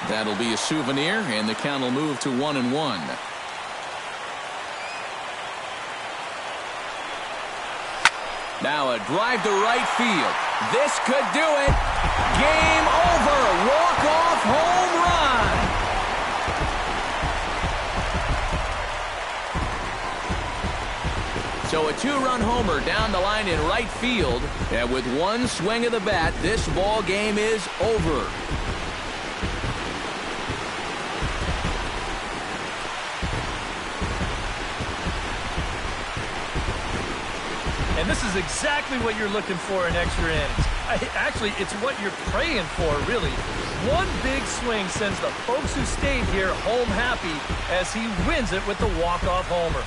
That'll be a souvenir, and the count will move to 1-1. Now a drive to right field. This could do it. Game over. Walk-off home run. So a 2-run homer down the line in right field. And with one swing of the bat, this ball game is over. And this is exactly what you're looking for in extra innings. Actually, it's what you're praying for, really. One big swing sends the folks who stayed here home happy as he wins it with the walk-off homer.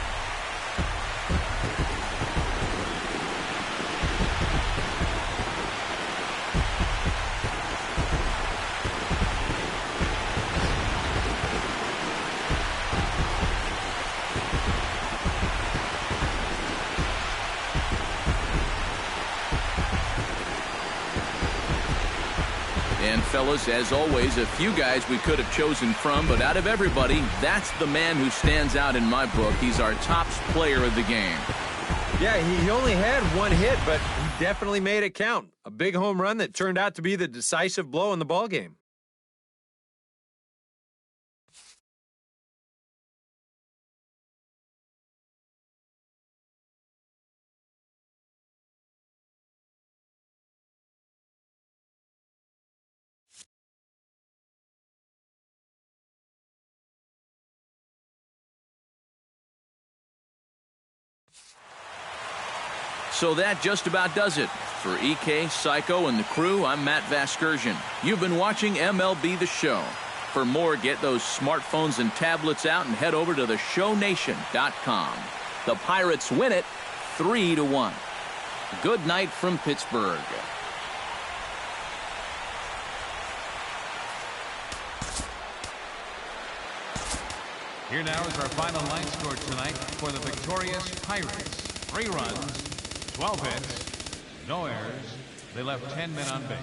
And fellas, as always, a few guys we could have chosen from, but out of everybody, that's the man who stands out in my book. He's our top player of the game. Yeah, he only had one hit, but he definitely made it count. A big home run that turned out to be the decisive blow in the ballgame. So that just about does it. For EK, Psycho, and the crew, I'm Matt Vasgersian. You've been watching MLB The Show. For more, get those smartphones and tablets out and head over to theshownation.com. The Pirates win it 3-1. Good night from Pittsburgh. Here now is our final line score tonight for the victorious Pirates. 3 runs, 12 hits, no errors. They left 10 men on base.